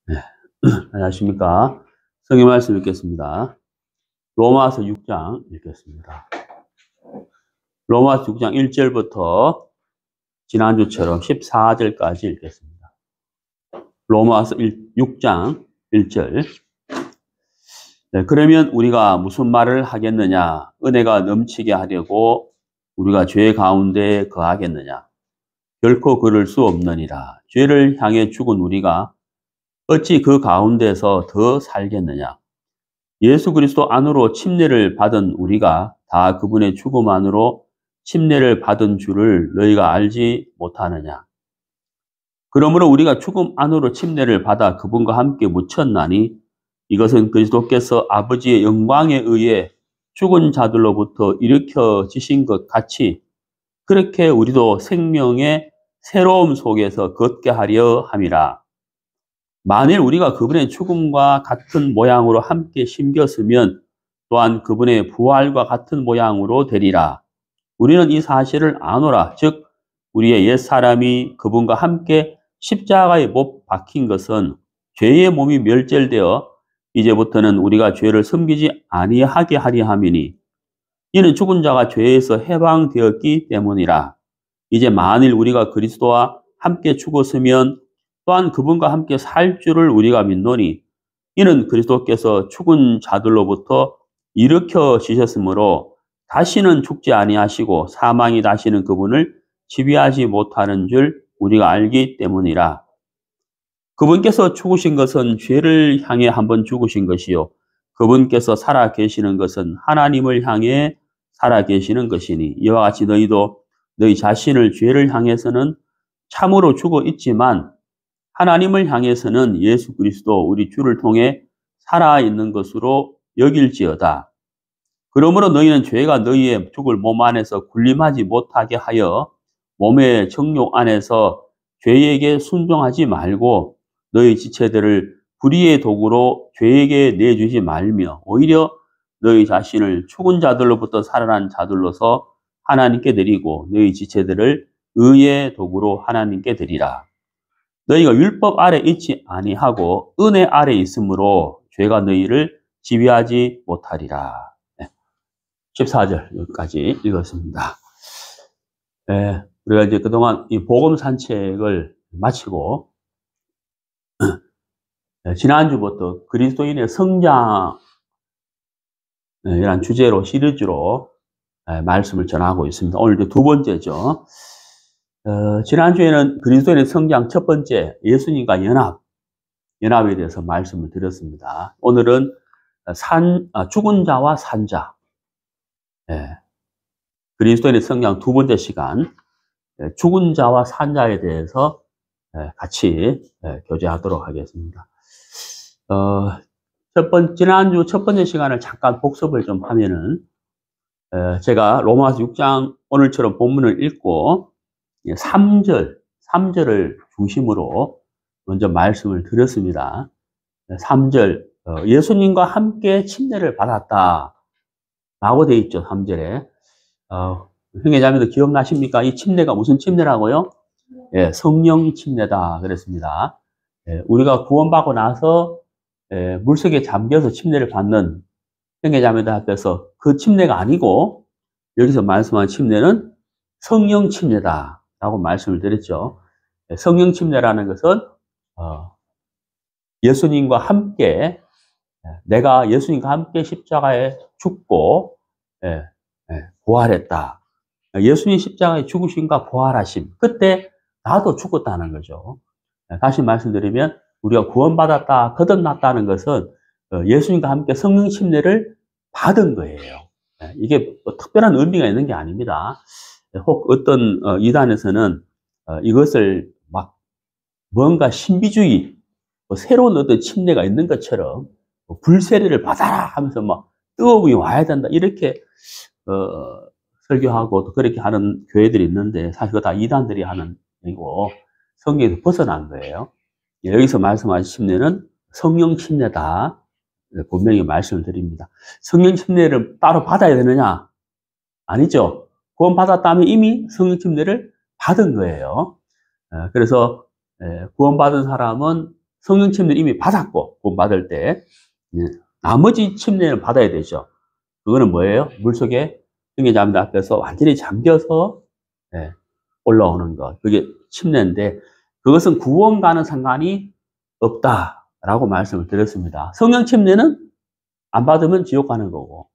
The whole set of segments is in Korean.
네. 안녕하십니까. 성경 말씀 읽겠습니다. 로마서 6장 읽겠습니다. 로마서 6장 1절부터 지난주처럼 14절까지 읽겠습니다. 로마서 6장 1절. 네, 그러면 우리가 무슨 말을 하겠느냐? 은혜가 넘치게 하려고 우리가 죄 가운데 거하겠느냐? 결코 그럴 수 없느니라. 죄를 향해 죽은 우리가 어찌 그 가운데서 더 살겠느냐? 예수 그리스도 안으로 침례를 받은 우리가 다 그분의 죽음 안으로 침례를 받은 줄을 너희가 알지 못하느냐? 그러므로 우리가 죽음 안으로 침례를 받아 그분과 함께 묻혔나니 이것은 그리스도께서 아버지의 영광에 의해 죽은 자들로부터 일으켜지신 것 같이 그렇게 우리도 생명의 새로움 속에서 걷게 하려 함이라. 만일 우리가 그분의 죽음과 같은 모양으로 함께 심겼으면 또한 그분의 부활과 같은 모양으로 되리라. 우리는 이 사실을 아노라. 즉 우리의 옛사람이 그분과 함께 십자가에 못 박힌 것은 죄의 몸이 멸절되어 이제부터는 우리가 죄를 섬기지 아니하게 하려 함이니 이는 죽은 자가 죄에서 해방되었기 때문이라. 이제 만일 우리가 그리스도와 함께 죽었으면 또한 그분과 함께 살 줄을 우리가 믿노니 이는 그리스도께서 죽은 자들로부터 일으켜지셨으므로 다시는 죽지 아니하시고 사망이 다시는 그분을 지배하지 못하는 줄 우리가 알기 때문이라. 그분께서 죽으신 것은 죄를 향해 한번 죽으신 것이요 그분께서 살아 계시는 것은 하나님을 향해 살아 계시는 것이니 이와 같이 너희도 너희 자신을 죄를 향해서는 참으로 죽어 있지만 하나님을 향해서는 예수 그리스도 우리 주를 통해 살아있는 것으로 여길지어다. 그러므로 너희는 죄가 너희의 죽을 몸 안에서 군림하지 못하게 하여 몸의 정욕 안에서 죄에게 순종하지 말고 너희 지체들을 불의의 도구로 죄에게 내주지 말며 오히려 너희 자신을 죽은 자들로부터 살아난 자들로서 하나님께 드리고 너희 지체들을 의의 도구로 하나님께 드리라. 너희가 율법 아래 있지 아니하고 은혜 아래 있으므로 죄가 너희를 지배하지 못하리라. 14절 여기까지 읽었습니다. 우리가 이제 그동안 이 복음 산책을 마치고 지난주부터 그리스도인의 성장 이란 주제로 시리즈로 말씀을 전하고 있습니다. 오늘 이제 두 번째죠. 지난주에는 그리스도인의 성장 첫 번째 예수님과 연합에 대해서 말씀을 드렸습니다. 오늘은 죽은 자와 산 자, 그리스도인의 성장 두 번째 시간, 죽은 자와 산 자에 대해서 같이 교제하도록 하겠습니다. 지난주 첫 번째 시간을 잠깐 복습을 좀 하면은, 제가 로마서 6장 오늘처럼 본문을 읽고 3절을 중심으로 먼저 말씀을 드렸습니다. 3절, 예수님과 함께 침례를 받았다 라고 되어 있죠. 3절에. 형제자매도 기억나십니까? 이 침례가 무슨 침례라고요? 성령 침례다 그랬습니다. 우리가 구원받고 나서 물속에 잠겨서 침례를 받는 형제자매들 앞에서 그 침례가 아니고 여기서 말씀한 침례는 성령 침례다 라고 말씀을 드렸죠. 성령 침례라는 것은 예수님과 함께 내가 예수님과 함께 십자가에 죽고 부활했다. 예수님 십자가에 죽으심과 부활하심. 그때 나도 죽었다는 거죠. 다시 말씀드리면 우리가 구원받았다, 거듭났다는 것은 예수님과 함께 성령 침례를 받은 거예요. 이게 뭐 특별한 의미가 있는 게 아닙니다. 혹 어떤 이단에서는 이것을 막 뭔가 신비주의, 새로운 어떤 침례가 있는 것처럼 불세례를 받아라 하면서 막 뜨거움이 와야 된다 이렇게 설교하고 또 그렇게 하는 교회들이 있는데 사실 그거 다 이단들이 하는 일이고 성경에서 벗어난 거예요. 여기서 말씀하신 침례는 성령 침례다. 분명히 말씀을 드립니다. 성령 침례를 따로 받아야 되느냐? 아니죠. 구원 받았다면 이미 성령 침례를 받은 거예요. 그래서 구원 받은 사람은 성령 침례를 이미 받았고, 구원받을 때. 나머지 침례를 받아야 되죠. 그거는 뭐예요? 물속에 등에잠자 앞에서 완전히 잠겨서 올라오는 것. 그게 침례인데, 그것은 구원과는 상관이 없다라고 말씀을 드렸습니다. 성령 침례는 안 받으면 지옥 가는 거고,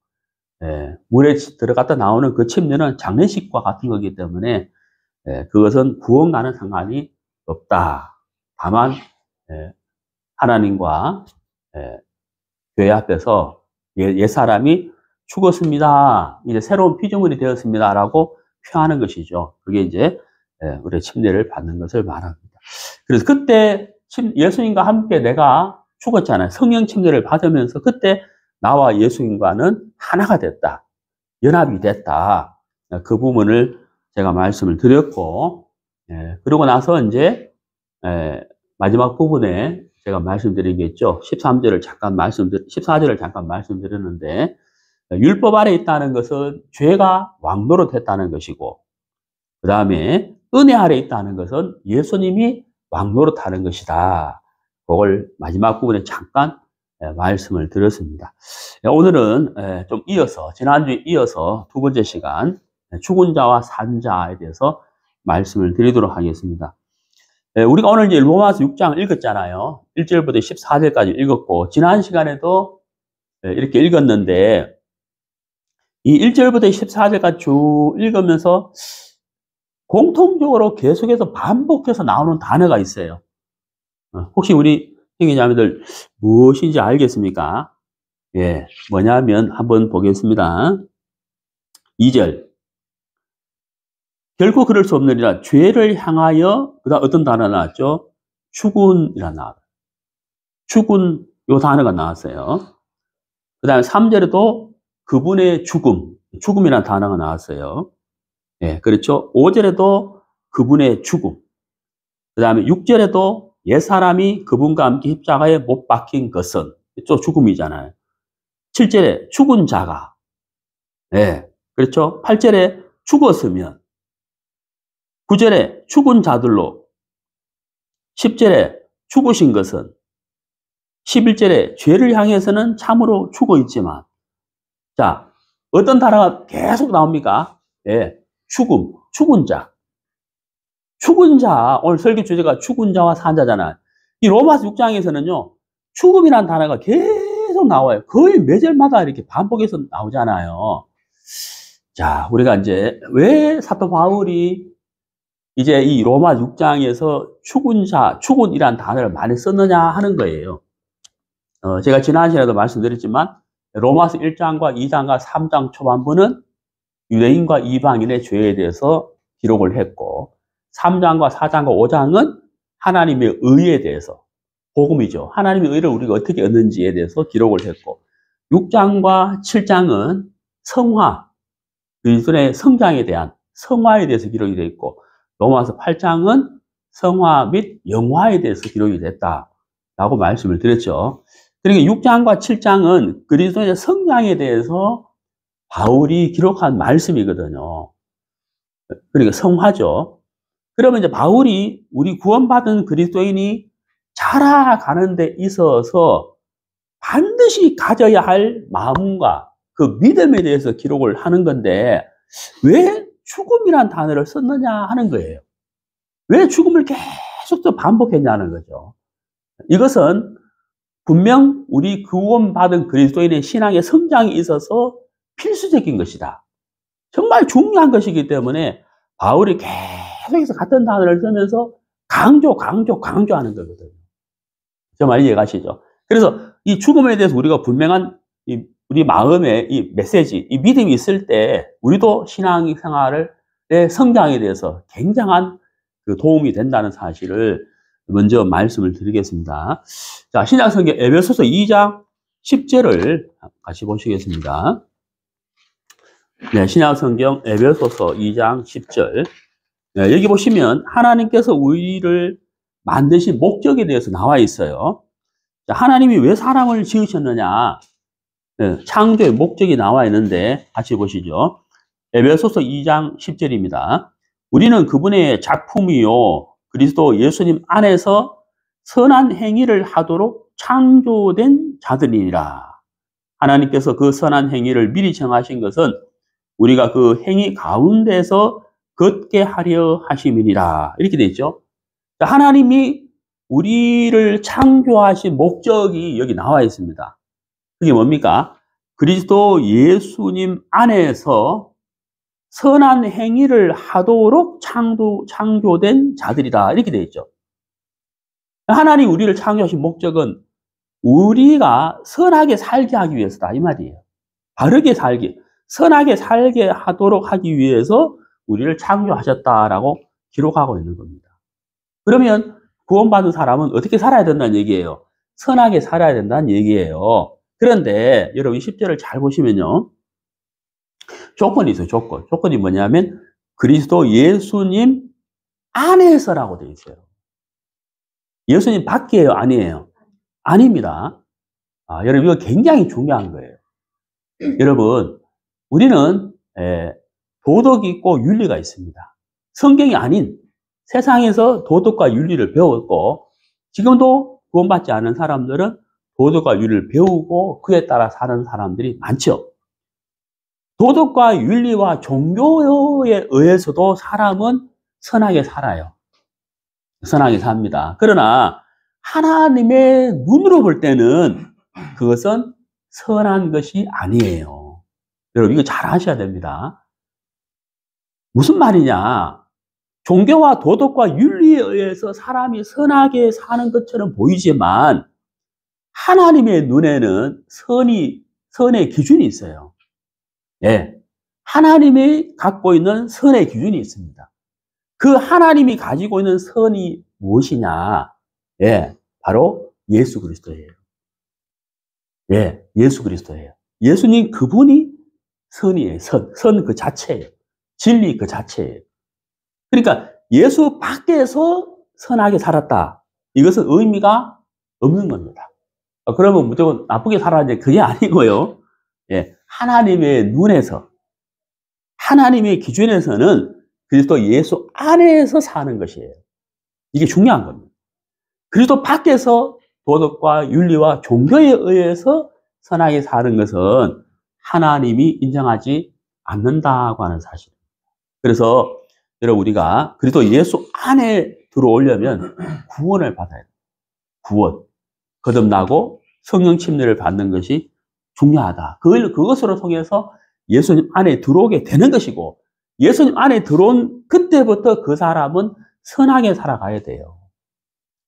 물에 들어갔다 나오는 그 침례는 장례식과 같은 거기 때문에 그것은 구원과는 상관이 없다. 다만 하나님과 교회 앞에서 옛사람이 죽었습니다. 이제 새로운 피조물이 되었습니다라고 표하는 것이죠. 그게 이제 우리의 침례를 받는 것을 말합니다. 그래서 그때 예수님과 함께 내가 죽었잖아요. 성령 침례를 받으면서 그때 나와 예수님과는 하나가 됐다. 연합이 됐다. 그 부분을 제가 말씀을 드렸고, 그러고 나서 이제 마지막 부분에 제가 말씀드리겠죠. 14절을 잠깐 말씀드렸는데, 율법 아래 있다는 것은 죄가 왕노릇 했다는 것이고, 그 다음에 은혜 아래 있다는 것은 예수님이 왕노릇 하는 것이다. 그걸 마지막 부분에 잠깐 말씀을 드렸습니다. 오늘은 좀 이어서, 지난주에 이어서 두 번째 시간, 죽은 자와 산 자에 대해서 말씀을 드리도록 하겠습니다. 우리가 오늘 이제 로마서 6장 읽었잖아요. 1절부터 14절까지 읽었고, 지난 시간에도 이렇게 읽었는데, 이 1절부터 14절까지 쭉 읽으면서 공통적으로 계속해서 반복해서 나오는 단어가 있어요. 혹시 우리 형제자매들 무엇인지 알겠습니까? 뭐냐면 한번 보겠습니다. 2절. 결코 그럴 수 없느니라. 죄를 향하여, 그 다음 어떤 단어가 나왔죠? 죽은이라는 단어. 죽은, 요 단어가 나왔어요. 그 다음에 3절에도 그분의 죽음이라는 단어가 나왔어요. 그렇죠. 5절에도 그분의 죽음. 그 다음에 6절에도 옛사람이 그분과 함께 십자가에 못 박힌 것은, 또 죽음이잖아요. 7절에 죽은 자가, 그렇죠. 8절에 죽었으면, 9절에 죽은 자들로, 10절에 죽으신 것은, 11절에 죄를 향해서는 참으로 죽어 있지만, 자, 어떤 단어가 계속 나옵니까? 죽은 자. 죽은 자, 오늘 설교 주제가 죽은 자와 산 자잖아요. 이 로마서 6장에서는요, 죽음이라는 단어가 계속 나와요. 거의 매절마다 이렇게 반복해서 나오잖아요. 자, 우리가 이제 왜 사도 바울이 이제 이 로마 6장에서 죽은 자, 죽은이라는 단어를 많이 썼느냐 하는 거예요. 제가 지난 시간에도 말씀드렸지만, 로마서 1장과 2장과 3장 초반부는 유대인과 이방인의 죄에 대해서 기록을 했고, 3장과 4장과 5장은 하나님의 의에 대해서, 복음이죠. 하나님의 의를 우리가 어떻게 얻는지에 대해서 기록을 했고, 6장과 7장은 성화, 그리스도의 성장에 대한 성화에 대해서 기록이 되어 있고, 로마서 8장은 성화 및 영화에 대해서 기록이 됐다라고 말씀을 드렸죠. 그러니까 6장과 7장은 그리스도의 성장에 대해서 바울이 기록한 말씀이거든요. 그러니까 성화죠. 그러면 이제 바울이 우리 구원받은 그리스도인이 자라가는 데 있어서 반드시 가져야 할 마음과 그 믿음에 대해서 기록을 하는 건데, 왜 죽음이란 단어를 썼느냐 하는 거예요. 왜 죽음을 계속 또 반복했냐는 거죠. 이것은 분명 우리 구원받은 그리스도인의 신앙의 성장에 있어서 필수적인 것이다. 정말 중요한 것이기 때문에 바울이 계속해서 같은 단어를 쓰면서 강조하는 거거든요. 정말 이해가시죠? 그래서 이 죽음에 대해서 우리가 분명한 우리 마음에 이 메시지, 이 믿음이 있을 때 우리도 신앙생활의 성장에 대해서 굉장한 그 도움이 된다는 사실을 먼저 말씀을 드리겠습니다. 자, 신약성경 에베소서 2장 10절을 같이 보시겠습니다. 네, 신약성경 에베소서 2장 10절. 네, 여기 보시면 하나님께서 우리를 만드신 목적에 대해서 나와 있어요. 자, 하나님이 왜 사람을 지으셨느냐? 네, 창조의 목적이 나와 있는데 같이 보시죠. 에베소서 2장 10절입니다. 우리는 그분의 작품이요, 그리스도 예수님 안에서 선한 행위를 하도록 창조된 자들이니라. 하나님께서 그 선한 행위를 미리 정하신 것은 우리가 그 행위 가운데서 걷게 하려 하심이니라. 이렇게 되어 있죠. 하나님이 우리를 창조하신 목적이 여기 나와 있습니다. 그게 뭡니까? 그리스도 예수님 안에서 선한 행위를 하도록 창조된 자들이다. 이렇게 되어 있죠. 하나님 우리를 창조하신 목적은 우리가 선하게 살게 하기 위해서다. 이 말이에요. 바르게 살게, 선하게 살게 하도록 하기 위해서 우리를 창조하셨다라고 기록하고 있는 겁니다. 그러면 구원받은 사람은 어떻게 살아야 된다는 얘기예요? 선하게 살아야 된다는 얘기예요. 그런데 여러분 10절을 잘 보시면요. 조건이 있어요. 조건이 뭐냐면 그리스도 예수님 안에서라고 되어 있어요. 예수님 밖이에요? 아니에요? 아닙니다. 여러분 이거 굉장히 중요한 거예요. 여러분 우리는 도덕이 있고 윤리가 있습니다. 성경이 아닌 세상에서 도덕과 윤리를 배웠고 지금도 구원받지 않은 사람들은 도덕과 윤리를 배우고 그에 따라 사는 사람들이 많죠. 도덕과 윤리와 종교에 의해서도 사람은 선하게 살아요. 선하게 삽니다. 그러나 하나님의 눈으로 볼 때는 그것은 선한 것이 아니에요. 여러분 이거 잘 아셔야 됩니다. 무슨 말이냐? 종교와 도덕과 윤리에 의해서 사람이 선하게 사는 것처럼 보이지만 하나님의 눈에는 선의 기준이 있어요. 예. 하나님이 갖고 있는 선의 기준이 있습니다. 그 하나님이 가지고 있는 선이 무엇이냐? 예. 바로 예수 그리스도예요. 예. 예수 그리스도예요. 예수님 그분이 선이에요. 선 그 자체예요. 진리 그 자체예요. 그러니까 예수 밖에서 선하게 살았다. 이것은 의미가 없는 겁니다. 그러면 무조건 나쁘게 살았는데 그게 아니고요. 예, 하나님의 눈에서, 하나님의 기준에서는 그리스도 예수 안에서 사는 것이에요. 이게 중요한 겁니다. 그리스도 밖에서 도덕과 윤리와 종교에 의해서 선하게 사는 것은 하나님이 인정하지 않는다고 하는 사실입니다. 그래서 여러분 우리가 그리스도 예수 안에 들어오려면 구원을 받아야 돼요. 구원. 거듭나고 성령 침례를 받는 것이 중요하다. 그것으로 통해서 예수님 안에 들어오게 되는 것이고 예수님 안에 들어온 그때부터 그 사람은 선하게 살아가야 돼요.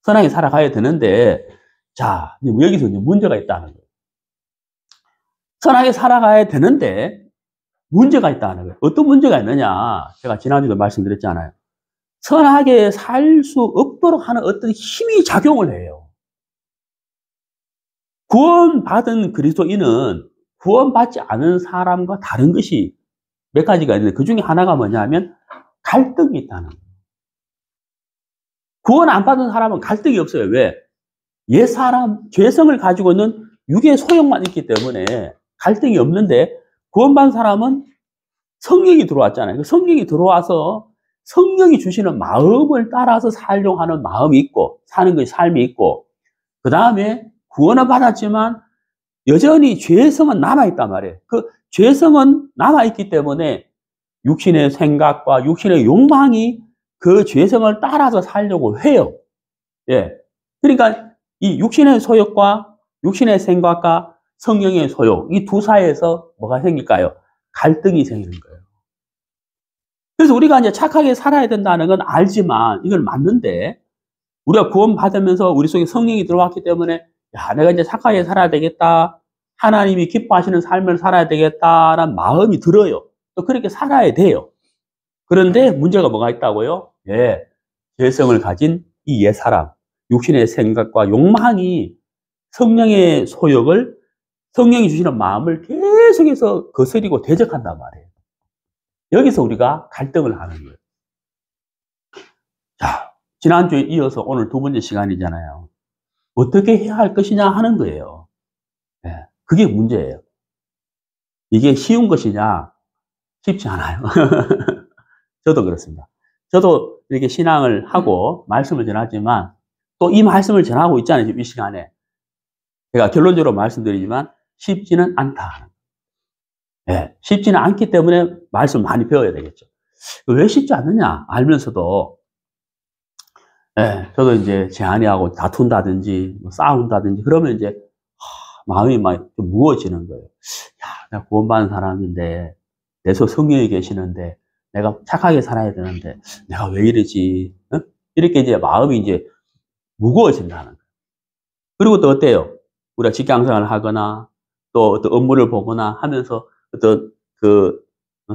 선하게 살아가야 되는데 자, 여기서 이제 문제가 있다는 거예요. 선하게 살아가야 되는데 문제가 있다는 거예요. 어떤 문제가 있느냐? 제가 지난주에도 말씀드렸잖아요. 선하게 살 수 없도록 하는 어떤 힘이 작용을 해요. 구원받은 그리스도인은 구원받지 않은 사람과 다른 것이 몇 가지가 있는데 그 중에 하나가 뭐냐면 갈등이 있다는 거예요. 구원 안 받은 사람은 갈등이 없어요. 왜? 옛사람, 죄성을 가지고 있는 육의 소욕만 있기 때문에 갈등이 없는데 구원받은 사람은 성령이 들어왔잖아요. 그 성령이 들어와서 성령이 주시는 마음을 따라서 살려고 하는 마음이 있고 사는 것이 삶이 있고 그 다음에 구원을 받았지만 여전히 죄성은 남아있단 말이에요. 그 죄성은 남아있기 때문에 육신의 생각과 육신의 욕망이 그 죄성을 따라서 살려고 해요. 예. 그러니까 이 육신의 소욕과 육신의 생각과 성령의 소욕, 이 두 사이에서 뭐가 생길까요? 갈등이 생기는 거예요. 그래서 우리가 이제 착하게 살아야 된다는 건 알지만 이걸 맞는데 우리가 구원받으면서 우리 속에 성령이 들어왔기 때문에 야, 내가 이제 착하게 살아야 되겠다. 하나님이 기뻐하시는 삶을 살아야 되겠다라는 마음이 들어요. 또 그렇게 살아야 돼요. 그런데 문제가 뭐가 있다고요? 예, 죄성을 가진 이 옛사람, 육신의 생각과 욕망이 성령의 소욕을 성령이 주시는 마음을 계속해서 거스리고 대적한단 말이에요. 여기서 우리가 갈등을 하는 거예요. 자, 지난주에 이어서 오늘 두 번째 시간이잖아요. 어떻게 해야 할 것이냐 하는 거예요. 네, 그게 문제예요. 이게 쉬운 것이냐? 쉽지 않아요. 저도 그렇습니다. 저도 이렇게 신앙을 하고 말씀을 전하지만 또 이 말씀을 전하고 있잖아요. 지금 이 시간에. 제가 결론적으로 말씀드리지만 쉽지는 않다. 예, 쉽지는 않기 때문에 말씀을 많이 배워야 되겠죠. 왜 쉽지 않느냐 알면서도, 예, 저도 이제 제 아내하고 다툰다든지 뭐 싸운다든지 그러면 이제 마음이 막 좀 무거워지는 거예요. 야, 내가 구원받은 사람인데, 내 속 성령이 계시는데, 내가 착하게 살아야 되는데, 내가 왜 이러지? 어? 이렇게 이제 마음이 이제 무거워진다는 거예요. 그리고 또 어때요? 우리가 직장생활을 하거나, 또 어떤 업무를 보거나 하면서 어떤 그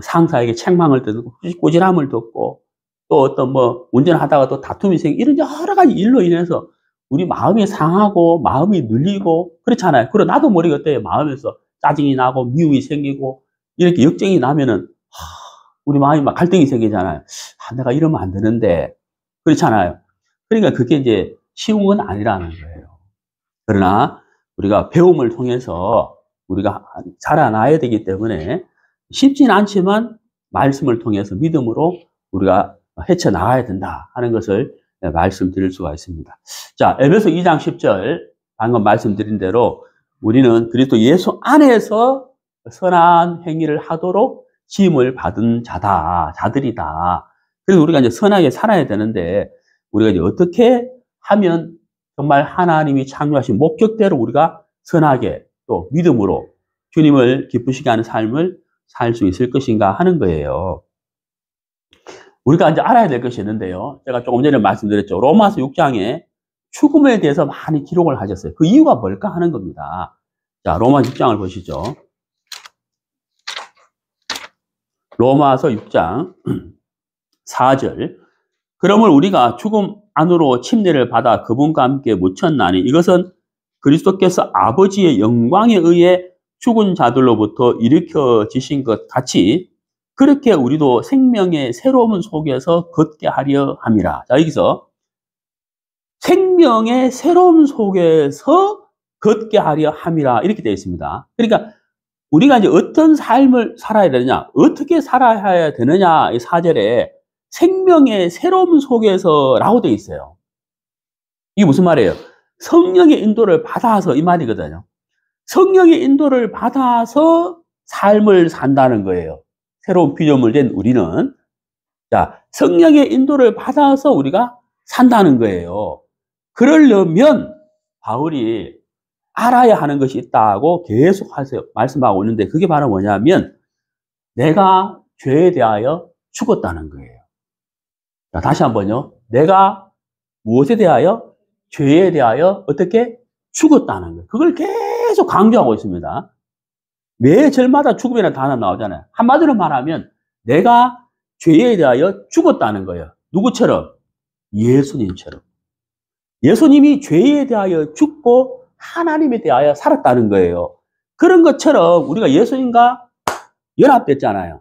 상사에게 책망을 듣고, 꾸지람을 듣고, 또 어떤 뭐 운전하다가 또 다툼이 생기고, 이런 여러 가지 일로 인해서 우리 마음이 상하고, 마음이 눌리고, 그렇잖아요. 그리고 나도 모르게 어때요? 마음에서 짜증이 나고, 미움이 생기고, 이렇게 역정이 나면은, 우리 마음이 막 갈등이 생기잖아요. 내가 이러면 안 되는데. 그렇잖아요. 그러니까 그게 이제 쉬운 건 아니라는 거예요. 그러나 우리가 배움을 통해서 우리가 자라나야 되기 때문에 쉽지는 않지만 말씀을 통해서 믿음으로 우리가 헤쳐나가야 된다 하는 것을 말씀드릴 수가 있습니다. 자, 에베소 2장 10절 방금 말씀드린 대로 우리는 그리스도 예수 안에서 선한 행위를 하도록 지음을 받은 자들이다. 그래서 우리가 이제 선하게 살아야 되는데 우리가 이제 어떻게 하면 정말 하나님이 창조하신 목적대로 우리가 선하게 또 믿음으로 주님을 기쁘시게 하는 삶을 살 수 있을 것인가 하는 거예요. 우리가 이제 알아야 될 것이 있는데요. 제가 조금 전에 말씀드렸죠. 로마서 6장에 죽음에 대해서 많이 기록을 하셨어요. 그 이유가 뭘까 하는 겁니다. 자, 로마서 6장을 보시죠. 로마서 6장 4절. 그러므로 우리가 죽음 안으로 침례를 받아 그분과 함께 묻혔나니 이것은 그리스도께서 아버지의 영광에 의해 죽은 자들로부터 일으켜지신 것 같이 그렇게 우리도 생명의 새로운 속에서 걷게 하려 함이라. 자, 여기서 생명의 새로운 속에서 걷게 하려 함이라 이렇게 되어 있습니다. 그러니까 우리가 이제 어떤 삶을 살아야 되느냐, 어떻게 살아야 되느냐, 이 4절에 생명의 새로움 속에서라고 되어 있어요. 이게 무슨 말이에요? 성령의 인도를 받아서 이 말이거든요. 성령의 인도를 받아서 삶을 산다는 거예요. 새로운 피조물 된 우리는. 자, 성령의 인도를 받아서 우리가 산다는 거예요. 그러려면 바울이 알아야 하는 것이 있다고 계속 말씀하고 있는데 그게 바로 뭐냐면 내가 죄에 대하여 죽었다는 거예요. 자, 다시 한번요. 내가 무엇에 대하여? 죄에 대하여 어떻게? 죽었다는 거예요. 그걸 계속 강조하고 있습니다. 매 절마다 죽음이라는 단어 나오잖아요. 한마디로 말하면 내가 죄에 대하여 죽었다는 거예요. 누구처럼? 예수님처럼. 예수님이 죄에 대하여 죽고 하나님에 대하여 살았다는 거예요. 그런 것처럼 우리가 예수님과 연합됐잖아요.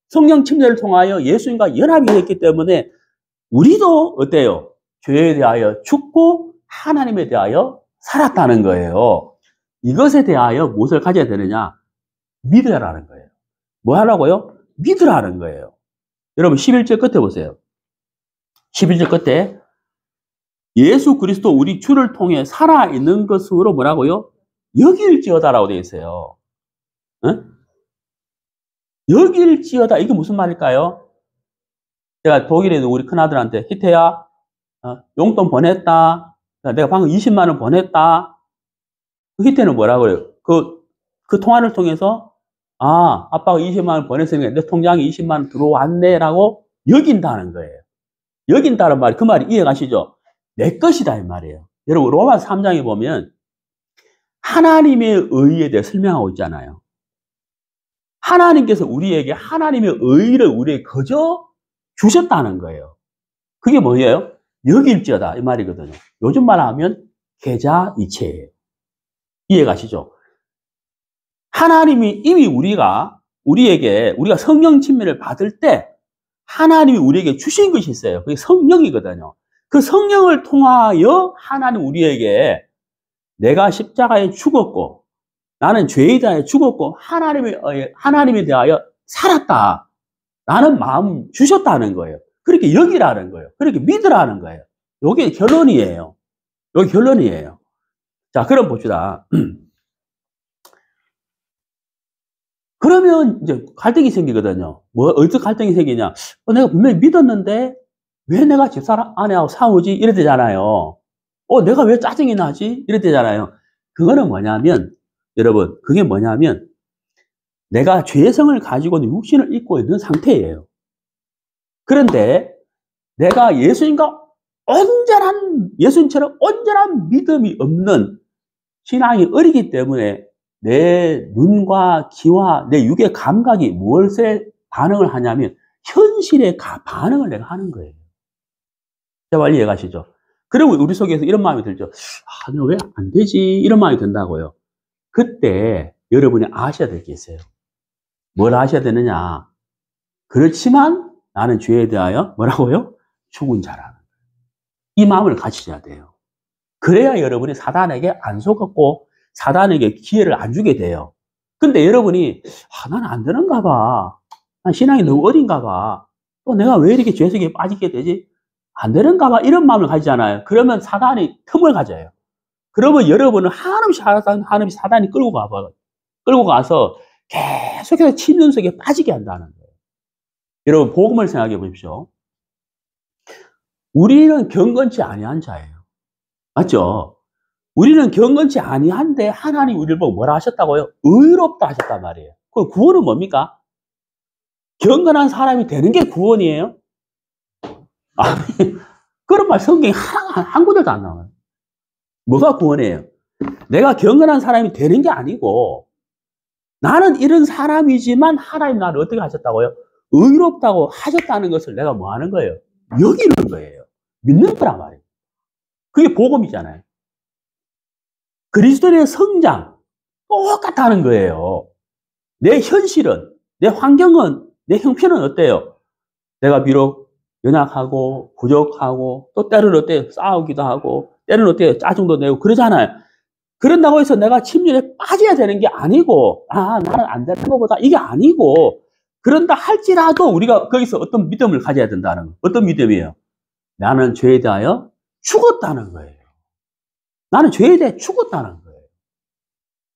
성령 침례를 통하여 예수님과 연합이 됐기 때문에 우리도 어때요? 죄에 대하여 죽고 하나님에 대하여 살았다는 거예요. 이것에 대하여 무엇을 가져야 되느냐? 믿으라는 거예요. 뭐 하라고요? 믿으라는 거예요. 여러분 11절 끝에 보세요. 11절 끝에 예수 그리스도 우리 주를 통해 살아있는 것으로 뭐라고요? 여길지어다라고 되어 있어요. 응? 여길지어다 이게 무슨 말일까요? 제가 독일에 있는 우리 큰아들한테 희태야 용돈 보냈다. 내가 방금 20만 원 보냈다. 그 희태는 뭐라고 그래요? 그 통화를 통해서 아빠가 20만 원 보냈으니까 내 통장에 20만 원 들어왔네 라고 여긴다는 거예요. 여긴다는 말이 그 말이 이해가시죠? 내 것이다 이 말이에요. 여러분 로마서 3장에 보면 하나님의 의에 대해 설명하고 있잖아요. 하나님께서 우리에게 하나님의 의를 우리에게 거저 주셨다는 거예요. 그게 뭐예요? 여길지어다 이 말이거든요. 요즘 말하면 계좌이체예요. 이해가시죠? 하나님이 이미 우리가 성령 침례를 받을 때 하나님이 우리에게 주신 것이 있어요. 그게 성령이거든요. 그 성령을 통하여 하나님 우리에게 내가 십자가에 죽었고 나는 죄에 대하여 죽었고 하나님에 대하여 살았다. 라는 마음 주셨다는 거예요. 그렇게 여기라는 거예요. 그렇게 믿으라는 거예요. 이게 결론이에요. 여기 결론이에요. 자, 그럼 봅시다. 그러면 이제 갈등이 생기거든요. 뭐, 어디서 갈등이 생기냐? 내가 분명히 믿었는데, 왜 내가 집사람 아내하고 싸우지? 이래 되잖아요. 내가 왜 짜증이 나지? 이래 되잖아요. 그거는 뭐냐면, 여러분, 그게 뭐냐면, 내가 죄성을 가지고 육신을 입고 있는 상태예요. 그런데, 내가 예수님처럼 온전한 믿음이 없는 신앙이 어리기 때문에 내 눈과 귀와 내 육의 감각이 무엇에 반응을 하냐면 현실에 반응을 내가 하는 거예요. 자, 빨리 이해가시죠? 그리고 우리 속에서 이런 마음이 들죠. 너 왜 안 되지? 이런 마음이 든다고요. 그때 여러분이 아셔야 될 게 있어요. 뭘 아셔야 되느냐? 그렇지만 나는 죄에 대하여 뭐라고요? 죽은 자라는 거예요. 이 마음을 가지셔야 돼요. 그래야 여러분이 사단에게 안 속았고 사단에게 기회를 안 주게 돼요. 근데 여러분이 나는 안 되는가 봐. 난 신앙이 너무 어린가 봐. 또 내가 왜 이렇게 죄성에 빠지게 되지? 안 되는가 봐. 이런 마음을 가지잖아요. 그러면 사단이 틈을 가져요. 그러면 여러분은 한없이 사단이 끌고 가서 계속해서 침륜 속에 빠지게 한다는 거예요. 여러분 복음을 생각해 보십시오. 우리는 경건치 아니한 자예요. 맞죠? 우리는 경건치 아니한데 하나님 우리를 보고 뭐라 하셨다고요? 의롭다 하셨단 말이에요. 그럼 구원은 뭡니까? 경건한 사람이 되는 게 구원이에요? 아니, 그런 말 성경에 한 구절도 안 나와요. 뭐가 구원이에요? 내가 경건한 사람이 되는 게 아니고 나는 이런 사람이지만 하나님 나를 어떻게 하셨다고요? 의롭다고 하셨다는 것을 내가 뭐 하는 거예요? 여기는 거예요. 믿는 거란 말이에요. 그게 복음이잖아요. 그리스도의 성장 똑같다는 거예요. 내 현실은, 내 환경은, 내 형편은 어때요? 내가 비록 연약하고 부족하고 또 때로는 어때요? 싸우기도 하고 때로는 어때요? 짜증도 내고 그러잖아요. 그런다고 해서 내가 침륜에 빠져야 되는 게 아니고 나는 안 되는 것보다 이게 아니고 그런다 할지라도 우리가 거기서 어떤 믿음을 가져야 된다는 거예요. 어떤 믿음이에요? 나는 죄에 대하여 죽었다는 거예요. 나는 죄에 대해 죽었다는 거예요.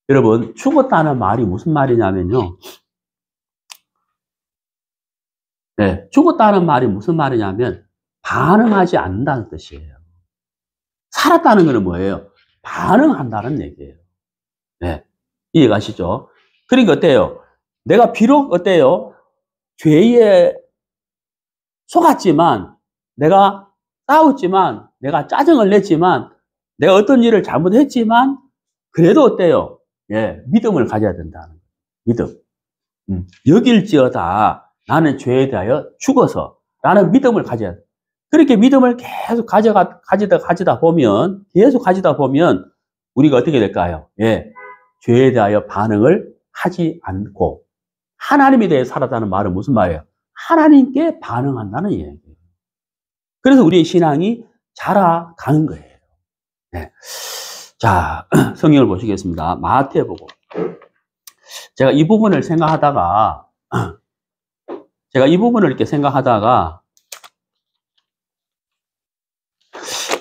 여러분, 죽었다는 말이 무슨 말이냐면요. 네, 죽었다는 말이 무슨 말이냐면 반응하지 않는다는 뜻이에요. 살았다는 것은 뭐예요? 반응한다는 얘기예요. 네, 이해가시죠? 그러니까 어때요? 내가 비록 어때요? 죄에 속았지만, 내가 싸웠지만, 내가 짜증을 냈지만, 내가 어떤 일을 잘못했지만, 그래도 어때요? 예, 믿음을 가져야 된다는 거예요. 믿음. 여길지어다 나는 죄에 대하여 죽어서 라는 믿음을 가져야 돼. 그렇게 믿음을 계속 가지다 보면 우리가 어떻게 될까요? 예, 죄에 대하여 반응을 하지 않고 하나님에 대해 살았다는 말은 무슨 말이에요? 하나님께 반응한다는 얘기예요. 그래서 우리의 신앙이 자라가는 거예요. 네. 자, 성경을 보시겠습니다. 마태복음. 제가 이 부분을 이렇게 생각하다가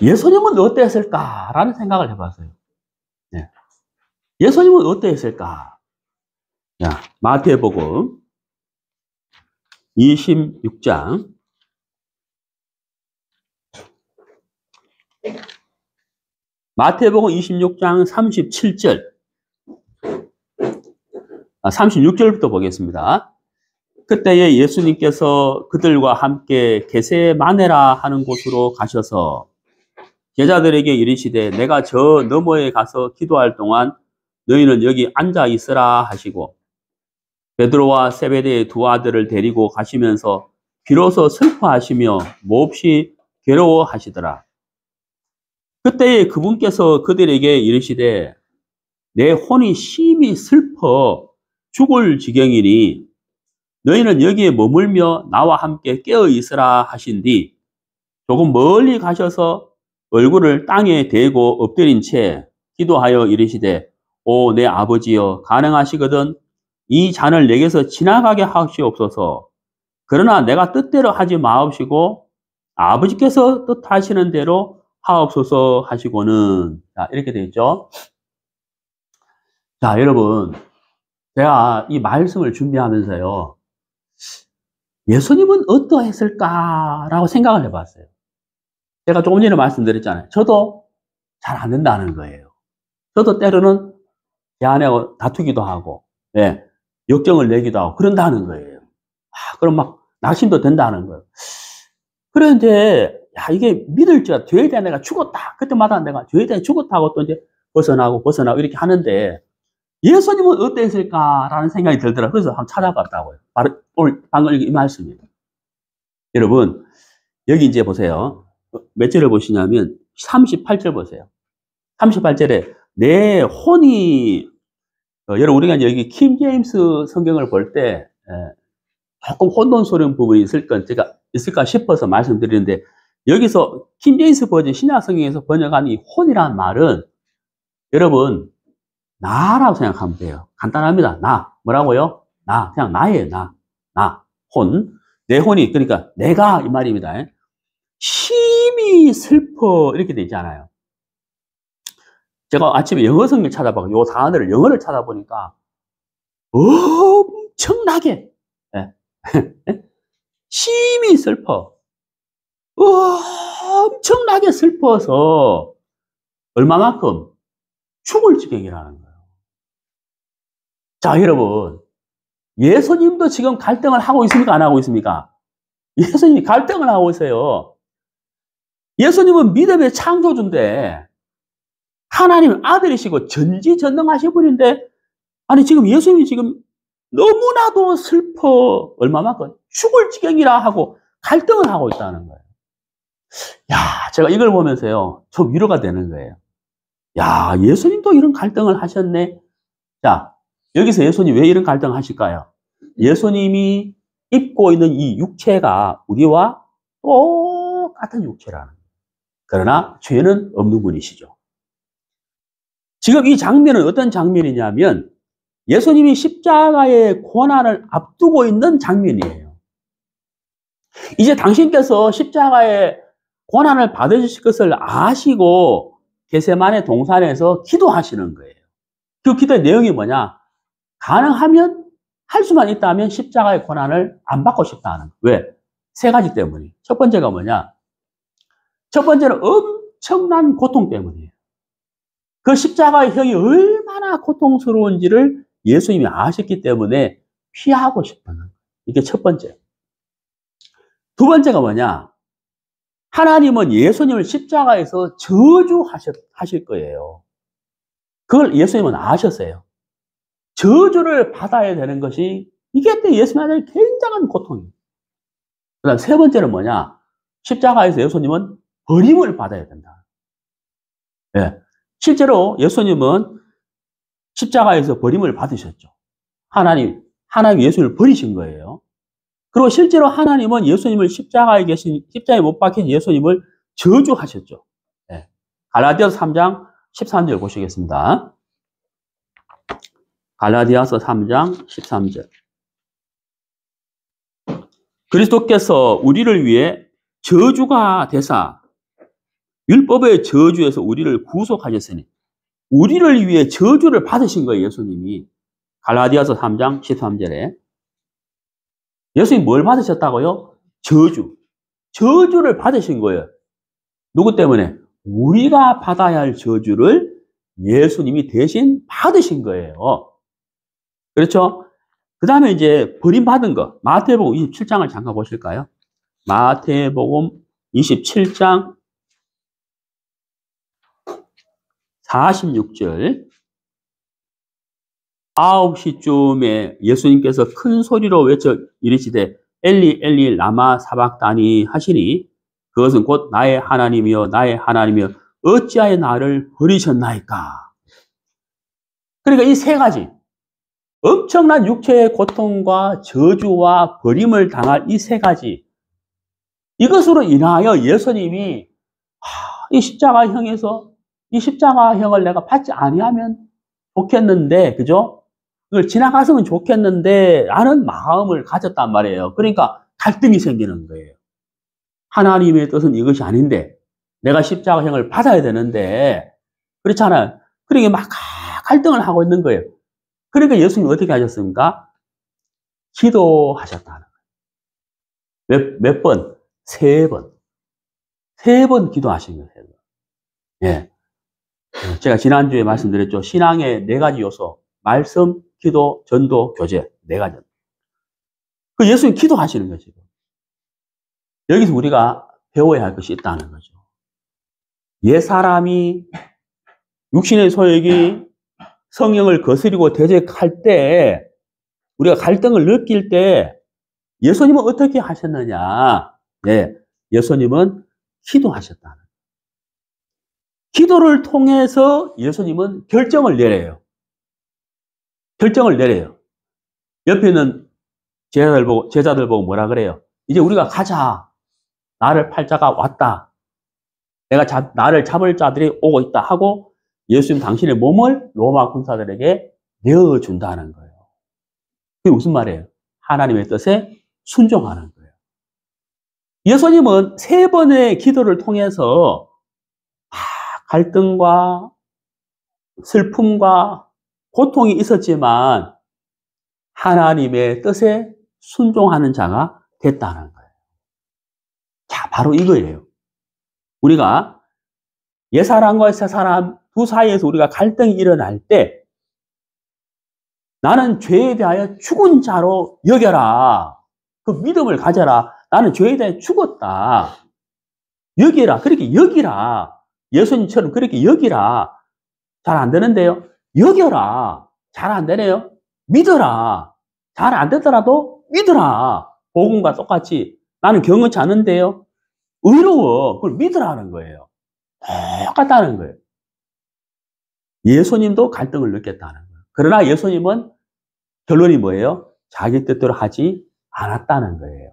예수님은 어땠을까라는 생각을 해봤어요. 네. 예수님은 어땠을까? 자, 마태복음 26장 37절 36절부터 보겠습니다. 그때에 예수님께서 그들과 함께 게세마네라 하는 곳으로 가셔서 제자들에게 이르시되 내가 저 너머에 가서 기도할 동안 너희는 여기 앉아 있으라 하시고 베드로와 세베대의 두 아들을 데리고 가시면서 비로소 슬퍼하시며 몹시 괴로워하시더라. 그때에 그분께서 그들에게 이르시되 내 혼이 심히 슬퍼 죽을 지경이니 너희는 여기에 머물며 나와 함께 깨어 있으라 하신 뒤 조금 멀리 가셔서 얼굴을 땅에 대고 엎드린 채 기도하여 이르시되 오 내 아버지여 가능하시거든 이 잔을 내게서 지나가게 하시옵소서. 그러나 내가 뜻대로 하지 마옵시고 아버지께서 뜻하시는 대로 하옵소서 하시고는, 자, 이렇게 되어 있죠. 자, 여러분, 제가 이 말씀을 준비하면서요, 예수님은 어떠했을까라고 생각을 해봤어요. 제가 조금 전에 말씀드렸잖아요. 저도 잘 안 된다는 거예요. 저도 때로는 제 아내하고 다투기도 하고, 예, 역정을 내기도 하고, 그런다는 거예요. 그럼 막 낙심도 된다는 거예요. 그런데, 야, 이게 믿을지가 죄에 대한 내가 죽었다. 그때마다 내가 죄에 대한 죽었다고 또 이제 벗어나고 이렇게 하는데, 예수님은 어땠을까라는 생각이 들더라고요. 그래서 한번 찾아봤다고요. 바로 오늘 방금 이 말씀입니다. 여러분, 여기 이제 보세요. 몇 절을 보시냐면 38절 보세요. 38절에 내 혼이, 여러분 우리가 여기 킹 제임스 성경을 볼 때 조금 혼돈스러운 부분이 있을까 싶어서 말씀드리는데, 여기서 킹 제임스 버전 신약 성경에서 번역한 이 혼이라는 말은 여러분 나라고 생각하면 돼요. 간단합니다. 나. 뭐라고요? 나. 그냥 나예요. 나. 혼. 내 혼이, 그러니까 내가 이 말입니다. 심히 슬퍼. 이렇게 되지 않아요. 제가 아침에 영어 성경 찾아보고 요 단어를 영어를 찾아보니까 엄청나게 심히 슬퍼. 엄청나게 슬퍼서 얼마만큼? 죽을 지경이라는 거예요. 자, 여러분, 예수님도 지금 갈등을 하고 있습니까? 안 하고 있습니까? 예수님이 갈등을 하고 있어요. 예수님은 믿음의 창조주인데, 하나님 아들이시고 전지전능하신 분인데, 아니, 지금 예수님이 지금 너무나도 슬퍼, 얼마만큼? 죽을 지경이라 하고 갈등을 하고 있다는 거예요. 야, 제가 이걸 보면서요, 좀 위로가 되는 거예요. 야, 예수님도 이런 갈등을 하셨네. 자, 여기서 예수님이 왜 이런 갈등을 하실까요? 예수님이 입고 있는 이 육체가 우리와 똑같은 육체라는 거예요. 그러나 죄는 없는 분이시죠. 지금 이 장면은 어떤 장면이냐면 예수님이 십자가의 고난을 앞두고 있는 장면이에요. 이제 당신께서 십자가의 고난을 받으실 것을 아시고 겟세마네 동산에서 기도하시는 거예요. 그 기도의 내용이 뭐냐? 가능하면 할 수만 있다면 십자가의 고난을 안 받고 싶다는 거예요. 왜? 세 가지 때문에. 첫 번째가 뭐냐? 첫 번째는 엄청난 고통 때문이에요. 그 십자가의 형이 얼마나 고통스러운지를 예수님이 아셨기 때문에 피하고 싶은 거예요. 이게 첫 번째. 두 번째가 뭐냐? 하나님은 예수님을 십자가에서 저주하실 거예요. 그걸 예수님은 아셨어요. 저주를 받아야 되는 것이 이게 또 예수님의 굉장한 고통이에요. 그 다음 세 번째는 뭐냐? 십자가에서 예수님은 버림을 받아야 된다. 예. 실제로 예수님은 십자가에서 버림을 받으셨죠. 하나님 예수님을 버리신 거예요. 그리고 실제로 하나님은 예수님을 십자가에 못 박힌 예수님을 저주하셨죠. 예. 갈라디아서 3장 13절 보시겠습니다. 갈라디아서 3장 13절. 그리스도께서 우리를 위해 저주가 되사 율법의 저주에서 우리를 구속하셨으니 우리를 위해 저주를 받으신 거예요. 예수님이. 갈라디아서 3장 13절에 예수님이 뭘 받으셨다고요? 저주를 받으신 거예요. 누구 때문에? 우리가 받아야 할 저주를 예수님이 대신 받으신 거예요. 그렇죠? 그 다음에 이제 버림받은 거. 마태복음 27장을 잠깐 보실까요? 마태복음 27장 46절. 9시쯤에 예수님께서 큰 소리로 외쳐 이르시되 엘리 엘리 라마 사박다니 하시니 그것은 곧 나의 하나님이여 나의 하나님이여 어찌하여 나를 버리셨나이까. 그러니까 이 세 가지 엄청난 육체의 고통과 저주와 버림을 당할 이 세 가지 이것으로 인하여 예수님이 이 십자가형에서 이 십자가형을 내가 받지 아니하면 좋겠는데, 그죠? 이걸 지나갔으면 좋겠는데 라는 마음을 가졌단 말이에요. 그러니까 갈등이 생기는 거예요. 하나님의 뜻은 이것이 아닌데 내가 십자가형을 받아야 되는데 그렇잖아요. 그러니까 막 갈등을 하고 있는 거예요. 그러니까 예수님이 어떻게 하셨습니까? 기도하셨다는 거예요. 몇 번? 3번. 3번 기도하신 거예요. 예. 제가 지난주에 말씀드렸죠. 신앙의 4가지 요소. 말씀, 기도, 전도, 교제. 4가지. 그 예수님 기도하시는 거죠. 여기서 우리가 배워야 할 것이 있다는 거죠. 옛사람이 육신의 소욕이 성령을 거스리고 대적할 때 우리가 갈등을 느낄 때 예수님은 어떻게 하셨느냐? 네, 예수님은 기도하셨다는 거예요. 기도를 통해서 예수님은 결정을 내려요. 결정을 내려요. 옆에 있는 제자들 보고 뭐라 그래요? 이제 우리가 가자. 나를 팔 자가 왔다. 나를 잡을 자들이 오고 있다 하고 예수님 당신의 몸을 로마 군사들에게 내어준다는 거예요. 그게 무슨 말이에요? 하나님의 뜻에 순종하는 거예요. 예수님은 3번의 기도를 통해서 갈등과 슬픔과 고통이 있었지만 하나님의 뜻에 순종하는 자가 됐다는 거예요. 자, 바로 이거예요. 우리가 옛사람과 새사람 두 사이에서 우리가 갈등이 일어날 때 나는 죄에 대하여 죽은 자로 여겨라. 그 믿음을 가져라. 나는 죄에 대해 죽었다. 여기라. 그렇게 여기라. 예수님처럼 그렇게 여기라. 잘 안 되는데요. 여겨라. 잘 안 되네요. 믿어라. 잘 안 되더라도 믿어라. 복음과 똑같이 나는 경험치 않은데요. 의로워. 그걸 믿으라는 거예요. 똑같다는 거예요. 예수님도 갈등을 느꼈다는 거예요. 그러나 예수님은 결론이 뭐예요? 자기 뜻대로 하지 않았다는 거예요.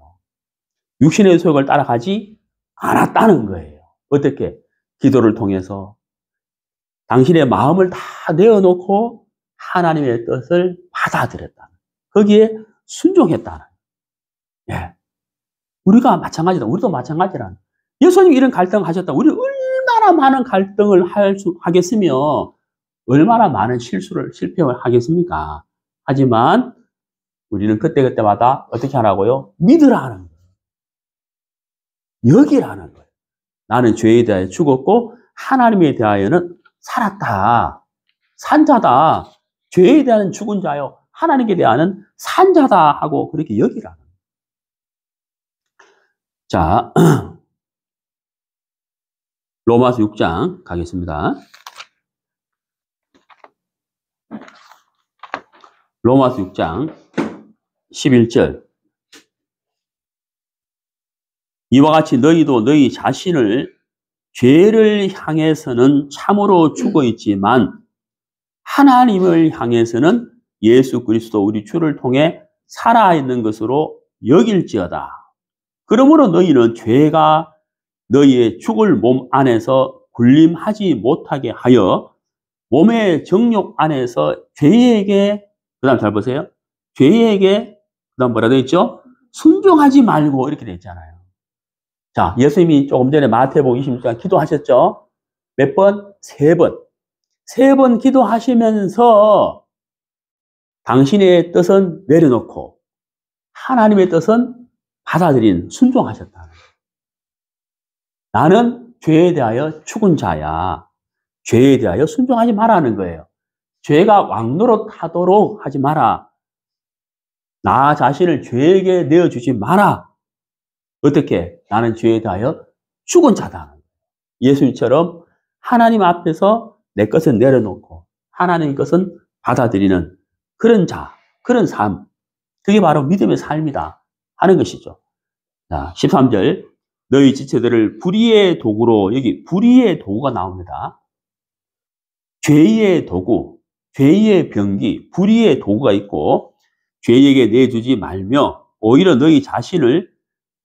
육신의 소욕을 따라가지 않았다는 거예요. 어떻게? 기도를 통해서 당신의 마음을 다 내어놓고 하나님의 뜻을 받아들였다는 거기에 순종했다는 거예요. 예. 우리가 마찬가지다. 우리도 마찬가지라는 거예요. 예수님이 이런 갈등을 하셨다. 우리 얼마나 많은 갈등을 하겠으며 얼마나 많은 실패를 하겠습니까? 하지만 우리는 그때마다 어떻게 하라고요? 믿으라는 거예요. 여기라는 거예요. 나는 죄에 대하여 죽었고 하나님에 대하여는 살았다. 산자다. 죄에 대한 죽은 자요. 하나님께 대하여는 산자다 하고 그렇게 여기라는 거예요. 자, 로마서 6장 가겠습니다. 로마서 6장 11절. 이와 같이 너희도 너희 자신을 죄를 향해서는 참으로 죽어 있지만 하나님을 향해서는 예수 그리스도 우리 주를 통해 살아있는 것으로 여길지어다. 그러므로 너희는 죄가 너희의 죽을 몸 안에서 군림하지 못하게 하여 몸의 정욕 안에서 죄에게, 그 다음 잘 보세요. 죄에게, 그 다음 뭐라 되어 있죠? 순종하지 말고 이렇게 되어 있잖아요. 자, 예수님이 조금 전에 마태복음 26장 기도하셨죠? 몇 번? 3번. 3번 기도하시면서 당신의 뜻은 내려놓고 하나님의 뜻은 받아들인 순종하셨다는 거예요. 나는 죄에 대하여 죽은 자야. 죄에 대하여 순종하지 말라는 거예요. 죄가 왕노릇하도록 하지 마라. 나 자신을 죄에게 내어주지 마라. 어떻게? 나는 죄에 대하여 죽은 자다. 예수님처럼 하나님 앞에서 내 것을 내려놓고 하나님 것은 받아들이는 그런 자, 그런 삶. 그게 바로 믿음의 삶이다 하는 것이죠. 자, 13절. 너희 지체들을 불의의 도구로, 여기 불의의 도구가 나옵니다. 죄의 도구, 죄의 병기, 불의의 도구가 있고 죄에게 내주지 말며 오히려 너희 자신을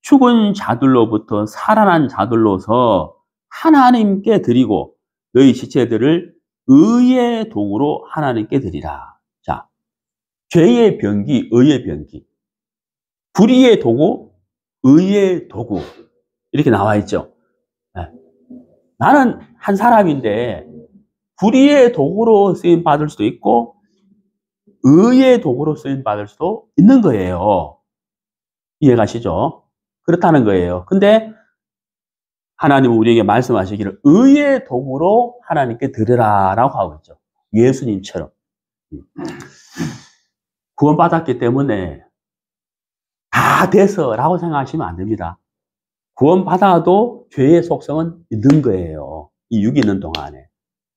죽은 자들로부터 살아난 자들로서 하나님께 드리고 너희 지체들을 의의 도구로 하나님께 드리라. 자, 죄의 병기, 의의 병기. 불의의 도구, 의의 도구. 이렇게 나와 있죠. 네. 나는 한 사람인데 불의의 도구로 쓰임 받을 수도 있고 의의 도구로 쓰임 받을 수도 있는 거예요. 이해가시죠? 그렇다는 거예요. 근데 하나님은 우리에게 말씀하시기를 의의 도구로 하나님께 드리라라고 하고 있죠. 예수님처럼. 구원받았기 때문에 다 돼서라고 생각하시면 안 됩니다. 구원받아도 죄의 속성은 있는 거예요. 이 육이 있는 동안에.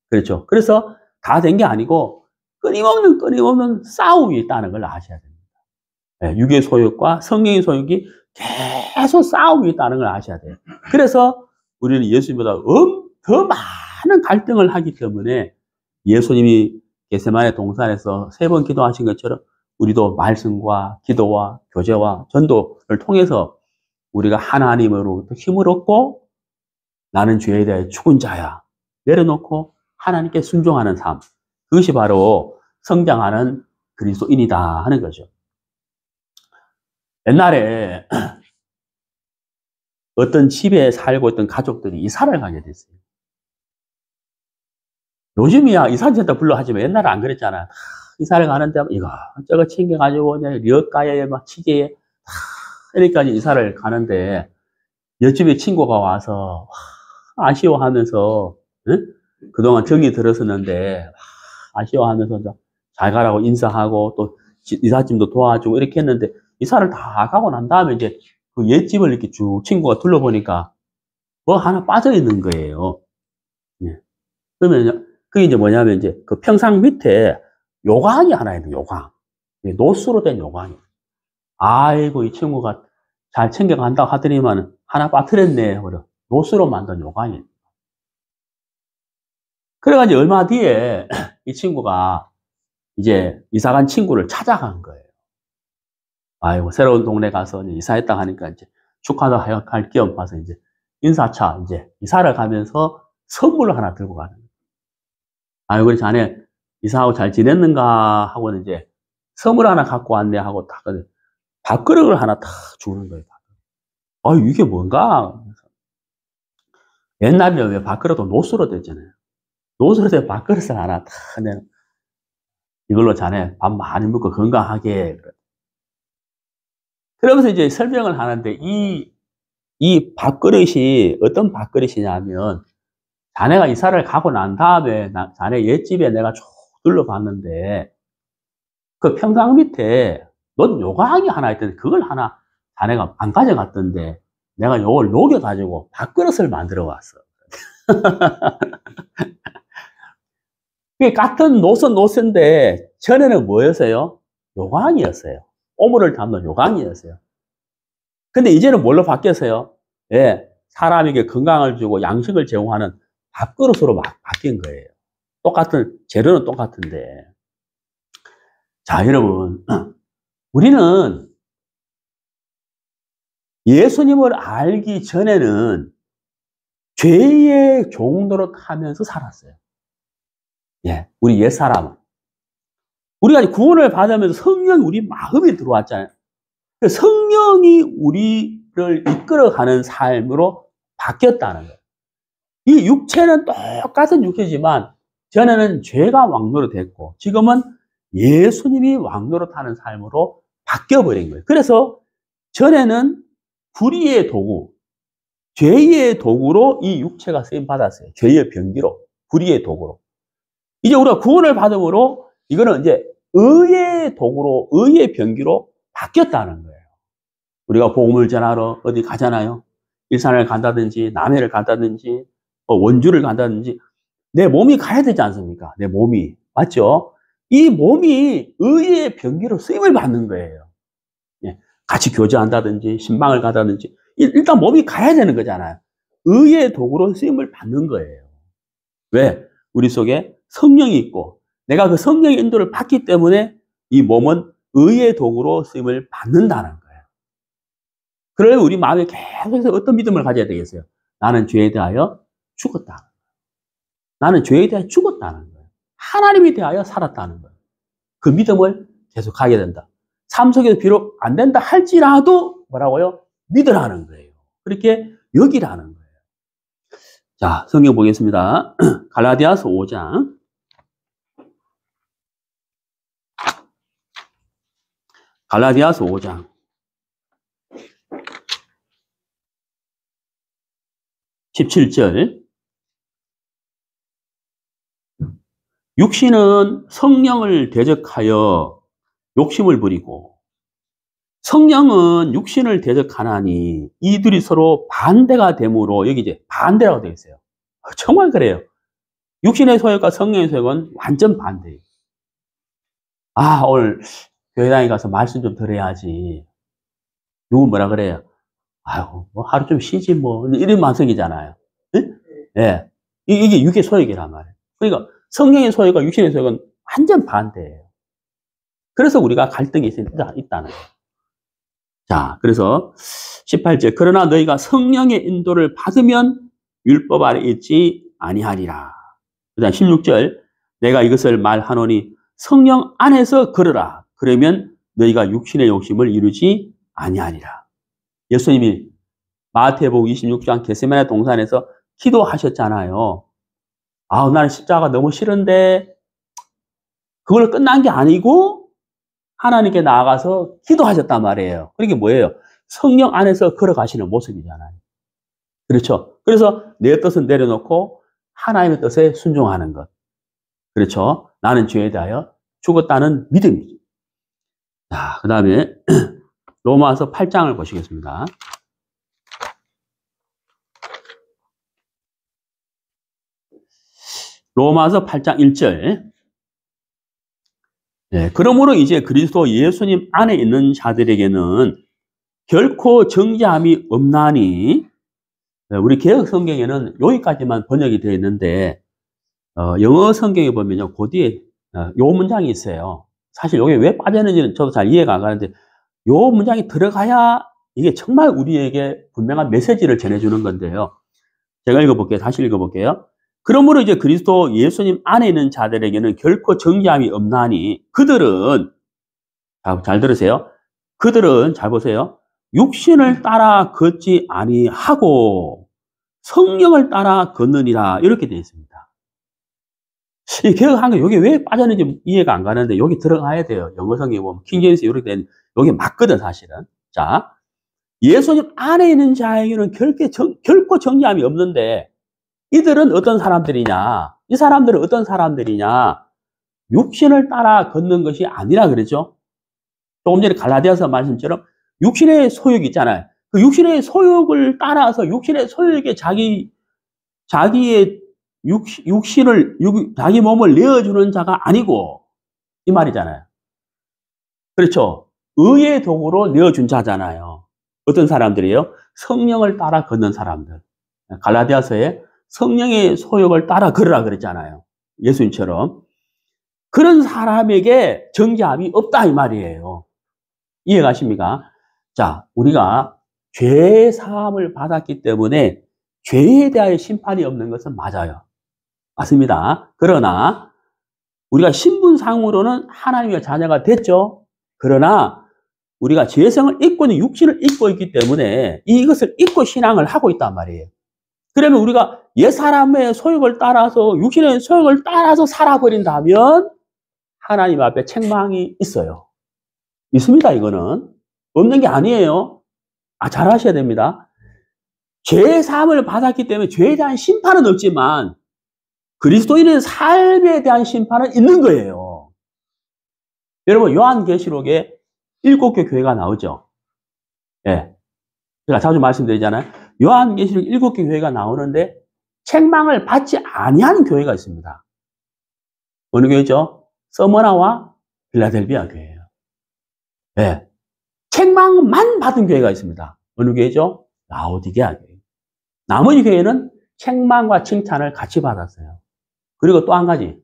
그렇죠. 그래서 다 된 게 아니고 끊임없는 싸움이 있다는 걸 아셔야 됩니다. 네, 육의 소욕과 성령의 소욕이 계속 싸움이 있다는 걸 아셔야 돼요. 그래서 우리는 예수님보다 더 많은 갈등을 하기 때문에 예수님이 겟세마네 동산에서 3번 기도하신 것처럼 우리도 말씀과 기도와 교제와 전도를 통해서 우리가 하나님으로부터 힘을 얻고 나는 죄에 대해 죽은 자야 내려놓고 하나님께 순종하는 삶, 그것이 바로 성장하는 그리스도인이다 하는 거죠. 옛날에 어떤 집에 살고 있던 가족들이 이사를 가게 됐어요. 요즘이야 이사센터 불러 하지만 옛날에 안 그랬잖아. 이사를 가는데 이거 저거 챙겨가지고 려가에 막 치게에 그러니까 이사를 가는데 옆집에 친구가 와서 아쉬워하면서 응? 그동안 정이 들었었는데 아쉬워하면서 잘 가라고 인사하고 또 이삿짐도 도와주고 이렇게 했는데 이사를 다 가고 난 다음에 이제 그 옛집을 이렇게 쭉 친구가 둘러보니까 뭐 하나 빠져 있는 거예요. 예. 그러면 그게 이제 뭐냐면 이제 그 평상 밑에 요강이 하나 있는 요강. 노수로 된 요강이. 아이고 이 친구가 잘 챙겨간다고 하더니만 하나 빠뜨렸네. 노수로 만든 요강이. 그래가지고 얼마 뒤에 이 친구가 이제 이사간 친구를 찾아간 거예요. 아이고, 새로운 동네 가서 이사했다 하니까 이제 축하도 할 겸 봐서 이제 인사차 이제 이사를 가면서 선물을 하나 들고 가는 거예요. 아이고, 그래 자네 이사하고 잘 지냈는가 하고는 이제 선물 하나 갖고 왔네 하고 딱 밥그릇을 하나 탁 주는 거예요. 아, 이게 뭔가? 옛날에는 왜 밥그릇도 노수로 됐잖아요. 노수로 된 밥그릇을 하나 탁 내는 이걸로 자네 밥 많이 먹고 건강하게. 그러면서 이제 설명을 하는데 이 밥그릇이 어떤 밥그릇이냐면 자네가 이사를 가고 난 다음에 자네 옛집에 내가 쭉 둘러봤는데 그 평상 밑에 넌 요강이 하나 있던데 그걸 하나 자네가 안 가져갔던데 내가 요걸 녹여가지고 밥그릇을 만들어 왔어. 그게 같은 노선인데 전에는 뭐였어요? 요강이었어요. 오물을 담는 요강이었어요. 근데 이제는 뭘로 바뀌었어요? 예, 사람에게 건강을 주고 양식을 제공하는 밥그릇으로 바뀐 거예요. 똑같은, 재료는 똑같은데. 자, 여러분. 우리는 예수님을 알기 전에는 죄의 종로로 타면서 살았어요. 예, 우리 옛사람은. 우리가 구원을 받으면서 성령이 우리 마음에 들어왔잖아요. 성령이 우리를 이끌어가는 삶으로 바뀌었다는 거예요. 이 육체는 똑같은 육체지만 전에는 죄가 왕노로 됐고 지금은 예수님이 왕노로 타는 삶으로 바뀌어버린 거예요. 그래서 전에는 불의의 도구, 죄의 도구로 이 육체가 쓰임받았어요. 죄의 병기로, 불의의 도구로. 이제 우리가 구원을 받음으로 이거는 이제 의의 도구로, 의의 병기로 바뀌었다는 거예요. 우리가 복음을 전하러 어디 가잖아요. 일산을 간다든지, 남해를 간다든지, 원주를 간다든지, 내 몸이 가야 되지 않습니까? 내 몸이. 맞죠? 이 몸이 의의 병기로 쓰임을 받는 거예요. 예. 같이 교제한다든지, 신방을 가다든지, 일단 몸이 가야 되는 거잖아요. 의의 도구로 쓰임을 받는 거예요. 왜? 우리 속에 성령이 있고, 내가 그 성령의 인도를 받기 때문에 이 몸은 의의 도구로 쓰임을 받는다는 거예요. 그래야 우리 마음에 계속해서 어떤 믿음을 가져야 되겠어요? 나는 죄에 대하여 죽었다. 나는 죄에 대하여 죽었다는 거예요. 하나님에 대하여 살았다는 거예요. 그 믿음을 계속 가게 된다. 삶 속에서 비록 안 된다 할지라도 뭐라고요? 믿으라는 거예요. 그렇게 여기라는 거예요. 자, 성경 보겠습니다. 갈라디아서 5장. 갈라디아서 5장. 17절. 육신은 성령을 대적하여 욕심을 부리고 성령은 육신을 대적하나니 이들이 서로 반대가 되므로 여기 이제 반대라고 되어 있어요. 정말 그래요. 육신의 소욕과 성령의 소욕은 완전 반대예요. 아, 오늘 교회당에 가서 말씀 좀 들어야지. 누구 뭐라 그래요? 아유, 뭐 하루 좀 쉬지 뭐 이런 만성이잖아요. 예? 네. 이게 육의 소욕이란 말이에요. 그러니까 성령의 소욕과 육신의 소욕은 완전 반대예요. 그래서 우리가 갈등이 있다는 거예요. 자, 그래서 18절. 그러나 너희가 성령의 인도를 받으면 율법 아래 있지 아니하리라. 그 다음 16절. 내가 이것을 말하노니 성령 안에서 걸으라. 그러면 너희가 육신의 욕심을 이루지 아니하리라. 예수님이 마태복음 26장 겟세마네 동산에서 기도하셨잖아요. 아, 나는 십자가 너무 싫은데 그걸로 끝난 게 아니고 하나님께 나아가서 기도하셨단 말이에요. 그게 뭐예요? 성령 안에서 걸어가시는 모습이잖아요. 그렇죠? 그래서 내 뜻은 내려놓고 하나님의 뜻에 순종하는 것. 그렇죠? 나는 죄에 대하여 죽었다는 믿음이죠. 자, 그 다음에 로마서 8장을 보시겠습니다. 로마서 8장 1절. 네, 그러므로 이제 그리스도 예수님 안에 있는 자들에게는 결코 정죄함이 없나니, 우리 개혁 성경에는 여기까지만 번역이 되어 있는데, 영어 성경에 보면요, 그 뒤에 요 문장이 있어요. 사실 이게 왜 빠졌는지는 저도 잘 이해가 안 가는데, 요 문장이 들어가야 이게 정말 우리에게 분명한 메시지를 전해주는 건데요. 제가 읽어볼게요. 다시 읽어볼게요. 그러므로 이제 그리스도 예수님 안에 있는 자들에게는 결코 정죄함이 없나니 그들은, 잘 들으세요. 그들은, 잘 보세요. 육신을 따라 걷지 아니하고 성령을 따라 걷느니라. 이렇게 되어 있습니다. 이 개혁한 게 여기 왜 빠졌는지 이해가 안 가는데 여기 들어가야 돼요. 영어 성경에 보면 킹제임스 이렇게 된 여기 맞거든 사실은. 자, 예수님 안에 있는 자에게는 결코 정죄함이 없는데 이들은 어떤 사람들이냐? 이 사람들은 어떤 사람들이냐? 육신을 따라 걷는 것이 아니라 그러죠. 조금 전에 갈라디아서 말씀처럼 육신의 소욕이 있잖아요. 그 육신의 소욕을 따라서 육신의 소욕에 자기의 자기 몸을 내어주는 자가 아니고 이 말이잖아요. 그렇죠. 의의 도구로 내어준 자잖아요. 어떤 사람들이에요? 성령을 따라 걷는 사람들. 갈라디아서에 성령의 소욕을 따라 걸으라 그랬잖아요. 예수님처럼. 그런 사람에게 정죄함이 없다 이 말이에요. 이해가십니까? 자, 우리가 죄 사함을 받았기 때문에 죄에 대하여 심판이 없는 것은 맞아요. 맞습니다. 그러나 우리가 신분상으로는 하나님의 자녀가 됐죠. 그러나 우리가 죄성을 잊고 있는 육신을 잊고 있기 때문에 이것을 잊고 신앙을 하고 있단 말이에요. 그러면 우리가 옛사람의 소욕을 따라서 육신의 소욕을 따라서 살아버린다면 하나님 앞에 책망이 있어요. 있습니다. 이거는 없는 게 아니에요. 잘 아셔야 됩니다. 죄 사함을 받았기 때문에 죄에 대한 심판은 없지만 그리스도인의 삶에 대한 심판은 있는 거예요. 여러분 요한계시록에 7개 교회가 나오죠. 예. 제가 자주 말씀드리잖아요. 요한계시록 7개 교회가 나오는데 책망을 받지 아니하는 교회가 있습니다. 어느 교회죠? 서머나와 필라델비아 교회예요. 예. 책망만 받은 교회가 있습니다. 어느 교회죠? 라오디게아 교회. 나머지 교회는 책망과 칭찬을 같이 받았어요. 그리고 또 한 가지.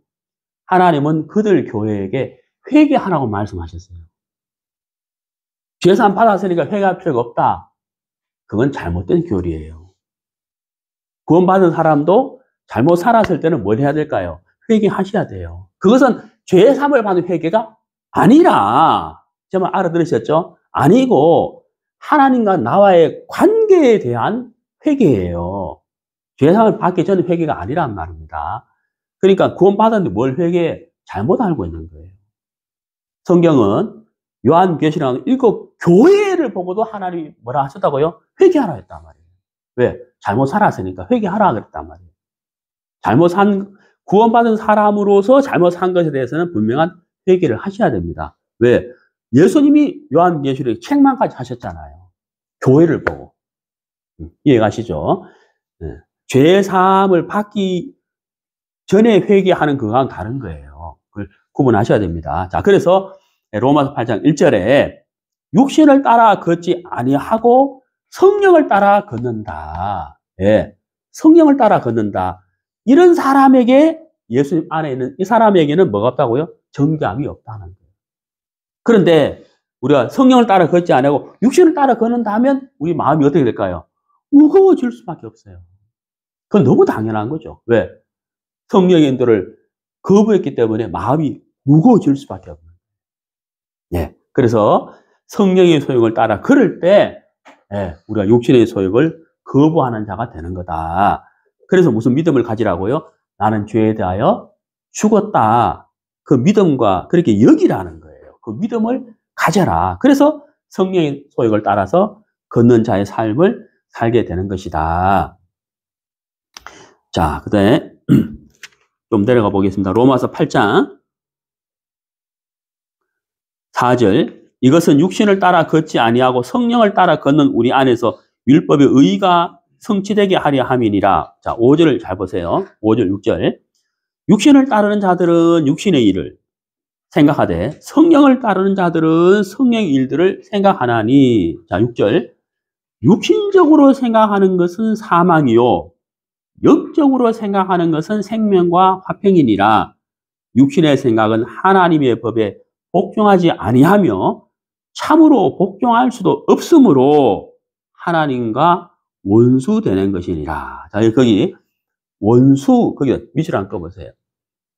하나님은 그들 교회에게 회개하라고 말씀하셨어요. 죄산 받았으니까 회개할 필요가 없다. 그건 잘못된 교리예요. 구원받은 사람도 잘못 살았을 때는 뭘 해야 될까요? 회개하셔야 돼요. 그것은 죄 사함을 받는 회개가 아니라, 정말 알아들으셨죠? 아니고 하나님과 나와의 관계에 대한 회개예요. 죄사함을 받기 전에 회개가 아니란 말입니다. 그러니까 구원받았는데 뭘 회개해? 잘못 알고 있는 거예요. 성경은 요한계시록 7 교회를 보고도 하나님이 뭐라 하셨다고요? 회개하라 했단 말이에요. 왜? 잘못 살았으니까 회개하라 그랬단 말이에요. 구원받은 사람으로서 잘못 산 것에 대해서는 분명한 회개를 하셔야 됩니다. 왜? 예수님이 요한계시록 책망까지 하셨잖아요. 교회를 보고. 이해가시죠? 네. 죄 사함을 받기 전에 회개하는 그거랑 다른 거예요. 그걸 구분하셔야 됩니다. 자, 그래서 로마서 8장 1절에 육신을 따라 걷지 아니하고 성령을 따라 걷는다. 예. 성령을 따라 걷는다. 이런 사람에게 예수님 안에 있는 이 사람에게는 뭐가 없다고요? 정죄함이 없다는 거예요. 그런데 우리가 성령을 따라 걷지 않고 육신을 따라 걷는다면 우리 마음이 어떻게 될까요? 무거워질 수밖에 없어요. 그건 너무 당연한 거죠. 왜? 성령의 인도를 거부했기 때문에 마음이 무거워질 수밖에 없는 거예요. 예. 그래서 성령의 소욕을 따라 걸을 때 우리가 육신의 소욕을 거부하는 자가 되는 거다. 그래서 무슨 믿음을 가지라고요? 나는 죄에 대하여 죽었다. 그 믿음과 그렇게 여기라는 거예요. 그 믿음을 가져라. 그래서 성령의 소욕을 따라서 걷는 자의 삶을 살게 되는 것이다. 자, 그 다음에 좀 내려가 보겠습니다. 로마서 8장 4절. 이것은 육신을 따라 걷지 아니하고 성령을 따라 걷는 우리 안에서 율법의 의가 성취되게 하려 함이니라. 자, 5절을 잘 보세요. 5절, 6절. 육신을 따르는 자들은 육신의 일을 생각하되 성령을 따르는 자들은 성령의 일들을 생각하나니. 자, 6절. 육신적으로 생각하는 것은 사망이요 영적으로 생각하는 것은 생명과 화평이니라. 육신의 생각은 하나님의 법에 복종하지 아니하며 참으로 복종할 수도 없으므로 하나님과 원수되는 것이니라. 자, 거기 원수, 거기 밑줄 한번 꺼보세요.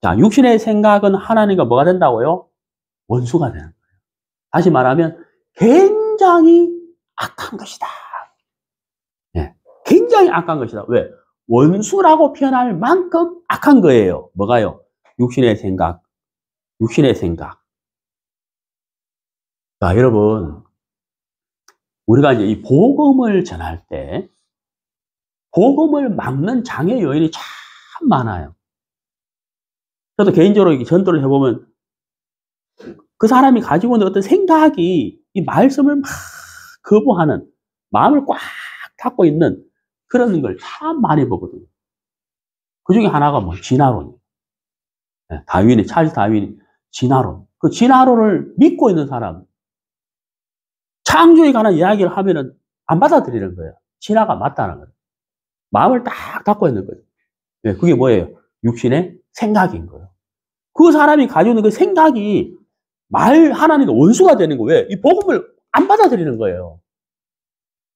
자, 육신의 생각은 하나님과 뭐가 된다고요? 원수가 되는 거예요. 다시 말하면 굉장히 악한 것이다. 네, 굉장히 악한 것이다. 왜? 원수라고 표현할 만큼 악한 거예요. 뭐가요? 육신의 생각. 육신의 생각. 자, 여러분, 우리가 이제 이 복음을 전할 때 복음을 막는 장애 요인이 참 많아요. 저도 개인적으로 전도를 해보면 그 사람이 가지고 있는 어떤 생각이 이 말씀을 막 거부하는, 마음을 꽉 닫고 있는 그런 걸 참 많이 보거든요. 그 중에 하나가 뭐 진화론이에요. 찰스 다윈이 진화론. 그 진화론을 믿고 있는 사람, 창조에 관한 이야기를 하면은 안 받아들이는 거예요. 진화가 맞다는 거예요. 마음을 딱 닫고 있는 거예요. 그게 뭐예요? 육신의 생각인 거예요. 그 사람이 가지고 있는 그 생각이 하나님과 원수가 되는 거예요. 왜? 이 복음을 안 받아들이는 거예요.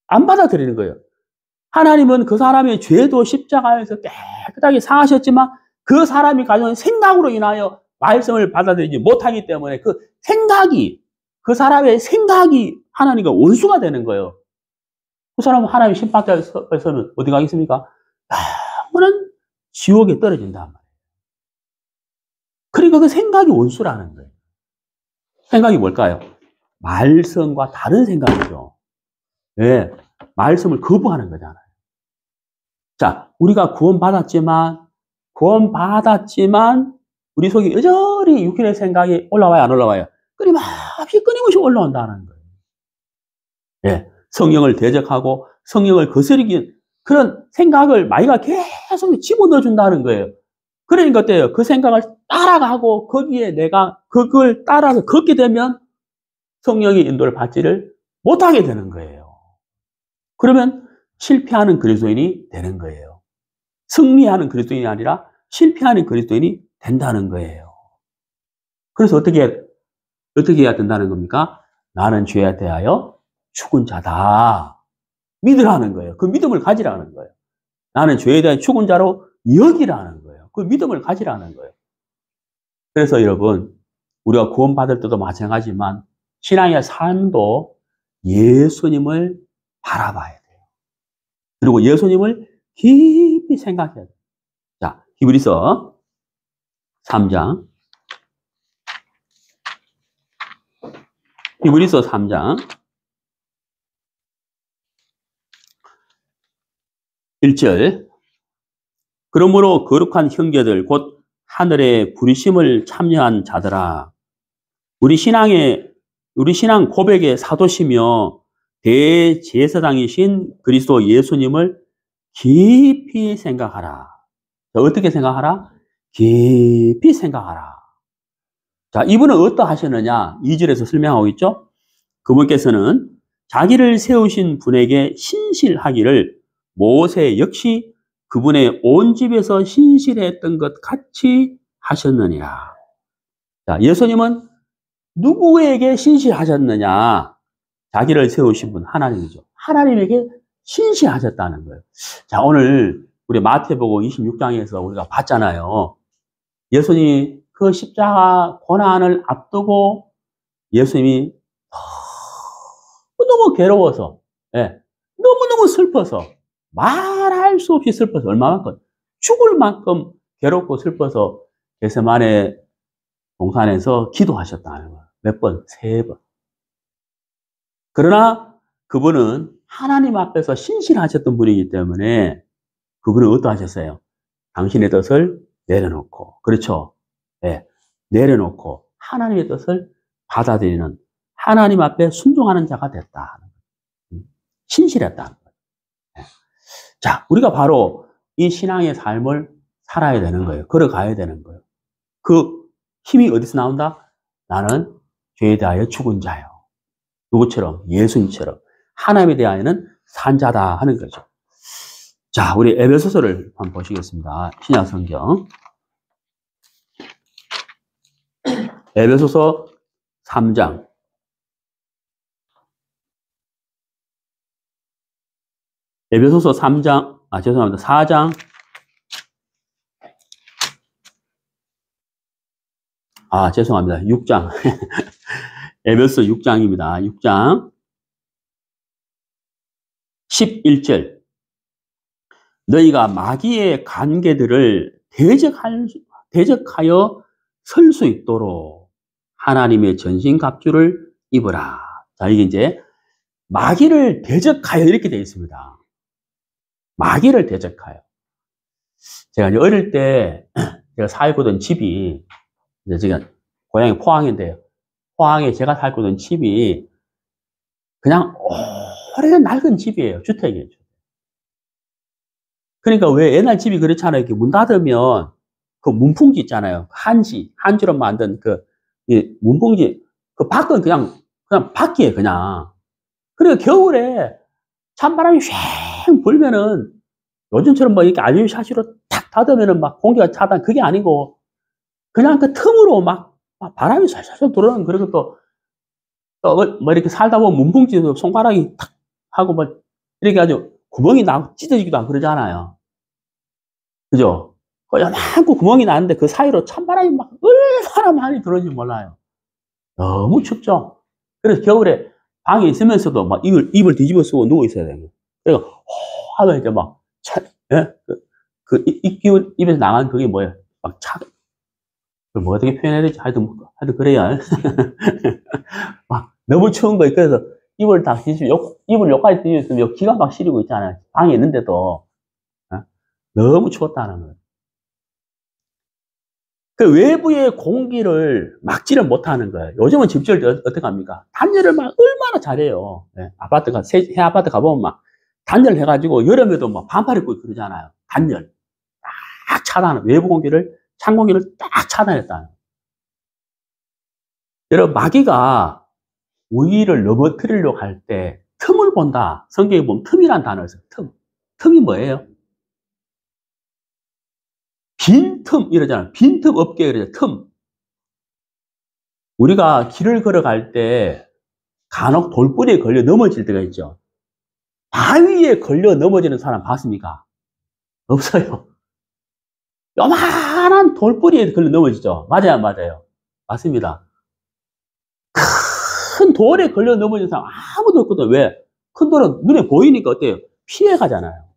안 받아들이는 거예요. 하나님은 그 사람의 죄도 십자가에서 깨끗하게 사하셨지만 그 사람이 가지고 있는 생각으로 인하여 말씀을 받아들이지 못하기 때문에 그 사람의 생각이 하나님과 원수가 되는 거예요. 그 사람은 하나님 심판대에 서면 어디 가겠습니까? 영원한 지옥에 떨어진단 말이에요. 그러니까 그 생각이 원수라는 거예요. 생각이 뭘까요? 말씀과 다른 생각이죠. 네, 말씀을 거부하는 거잖아요. 자, 우리가 구원받았지만 우리 속에 여전히 육신의 생각이 올라와요, 안 올라와요? 끊임없이 올라온다는 거예요. 예, 성령을 대적하고 성령을 거스르기 그런 생각을 마귀가 계속 집어넣어준다는 거예요. 그러니까 어때요? 그 생각을 따라가고 거기에 내가 그걸 따라서 걷게 되면 성령의 인도를 받지를 못하게 되는 거예요. 그러면 실패하는 그리스도인이 되는 거예요. 승리하는 그리스도인이 아니라 실패하는 그리스도인이 된다는 거예요. 그래서 어떻게 해야 된다는 겁니까? 나는 죄에 대하여 죽은 자다. 믿으라는 거예요. 그 믿음을 가지라는 거예요. 나는 죄에 대한 죽은 자로 여기라는 거예요. 그 믿음을 가지라는 거예요. 그래서 여러분, 우리가 구원받을 때도 마찬가지지만 신앙의 삶도 예수님을 바라봐야 돼요. 그리고 예수님을 깊이 깊이 생각해야 돼. 자, 히브리서 3장. 히브리서 3장 1절. 그러므로 거룩한 형제들 곧 하늘의 부르심을 참여한 자들아, 우리 신앙 고백의 사도시며 대제사장이신 그리스도 예수님을 깊이 생각하라. 자, 어떻게 생각하라? 깊이 생각하라. 자, 이분은 어떠하셨느냐? 2절에서 설명하고 있죠? 그분께서는 자기를 세우신 분에게 신실하기를 모세 역시 그분의 온 집에서 신실했던 것 같이 하셨느니라. 자, 예수님은 누구에게 신실하셨느냐? 자기를 세우신 분 하나님이죠. 하나님에게 신실하셨다는 거예요. 자, 오늘 우리 마태복음 26장에서 우리가 봤잖아요. 예수님이 그 십자가 고난을 앞두고 예수님이 너무 괴로워서, 예, 너무너무 슬퍼서, 말할 수 없이 슬퍼서, 얼마만큼, 죽을 만큼 괴롭고 슬퍼서 겟세마네 동산에서 기도하셨다는 거예요. 몇 번? 3번. 그러나 그분은 하나님 앞에서 신실하셨던 분이기 때문에 그분은 어떠하셨어요? 당신의 뜻을 내려놓고, 그렇죠? 네, 내려놓고 하나님의 뜻을 받아들이는, 하나님 앞에 순종하는 자가 됐다. 신실했다는 거예요. 네. 자, 우리가 바로 이 신앙의 삶을 살아야 되는 거예요. 걸어가야 되는 거예요. 그 힘이 어디서 나온다? 나는 죄에 대하여 죽은 자요. 누구처럼? 예수님처럼. 하나님에 대하여는 산 자다 하는 거죠. 자, 우리 에베소서를 한번 보시겠습니다. 신약 성경. 에베소서 3장. 에베소서 3장, 죄송합니다. 4장. 죄송합니다. 6장. 에베소서 6장입니다. 6장. 11절. 너희가 마귀의 관계들을 대적하여 설 수 있도록 하나님의 전신갑주를 입으라. 자, 이게 이제 마귀를 대적하여 이렇게 되어 있습니다. 마귀를 대적하여. 제가 이제 어릴 때 제가 살고 있던 집이, 이제 제가 고향이 포항인데요. 포항에 제가 살고 있던 집이 그냥 오래된 낡은 집이에요. 주택이에요. 그러니까 왜 옛날 집이 그렇잖아요. 이렇게 문 닫으면 그 문풍지 있잖아요. 한지로 만든 이 문풍지, 그 밖은 그냥 밖이에요, 그냥. 그러니까 겨울에 찬바람이 휑 불면은 요즘처럼 뭐 이렇게 알루미늄 샤시로 탁 닫으면은 막 공기가 차단, 그게 아니고 그냥 그 틈으로 막 바람이 살살 들어오는, 그리고 또 뭐 이렇게 살다 보면 문풍지에서 손가락이 탁 하고 뭐 이렇게 아주 구멍이 나고 찢어지기도 하고 그러잖아요. 그죠? 요만큼 구멍이 나는데 그 사이로 찬바람이 막 얼마나 많이 들어오는지 몰라요. 너무 춥죠? 그래서 겨울에 방에 있으면서도 막 입을 뒤집어 쓰고 누워 있어야 돼요. 그러니까, 하면 이제 막, 예? 기운, 입에서 나간 그게 뭐예요? 막 그걸 뭐 어떻게 표현해야 되지? 하여튼 그래야. 막, 너무 추운 거, 그래서 입을 다 입을 여기까지 뒤집었으면 기가 막 시리고 있잖아요. 방에 있는데도. 너무 추웠다는 거예요. 그 외부의 공기를 막지를 못하는 거예요. 요즘은 집주할 때 어떻게 합니까? 단열을 막 얼마나 잘해요. 네, 새 아파트 가보면 막 단열 해가지고 여름에도 막 반팔 입고 그러잖아요. 단열. 딱 차단, 외부 공기를, 찬 공기를 딱 차단했다는 거예요. 여러분, 마귀가 우위를 넘어뜨리려고 할 때 틈을 본다. 성경에 보면 틈이란 단어가 있어요. 틈이 뭐예요? 빈틈 이러잖아요. 빈틈 없게 그러죠. 틈. 우리가 길을 걸어갈 때 간혹 돌뿌리에 걸려 넘어질 때가 있죠. 바위에 걸려 넘어지는 사람 봤습니까? 없어요. 요만한 돌뿌리에 걸려 넘어지죠. 맞아요, 맞아요. 맞습니다. 큰 돌에 걸려 넘어지는 사람 아무도 없거든. 왜? 큰 돌은 눈에 보이니까 어때요? 피해 가잖아요.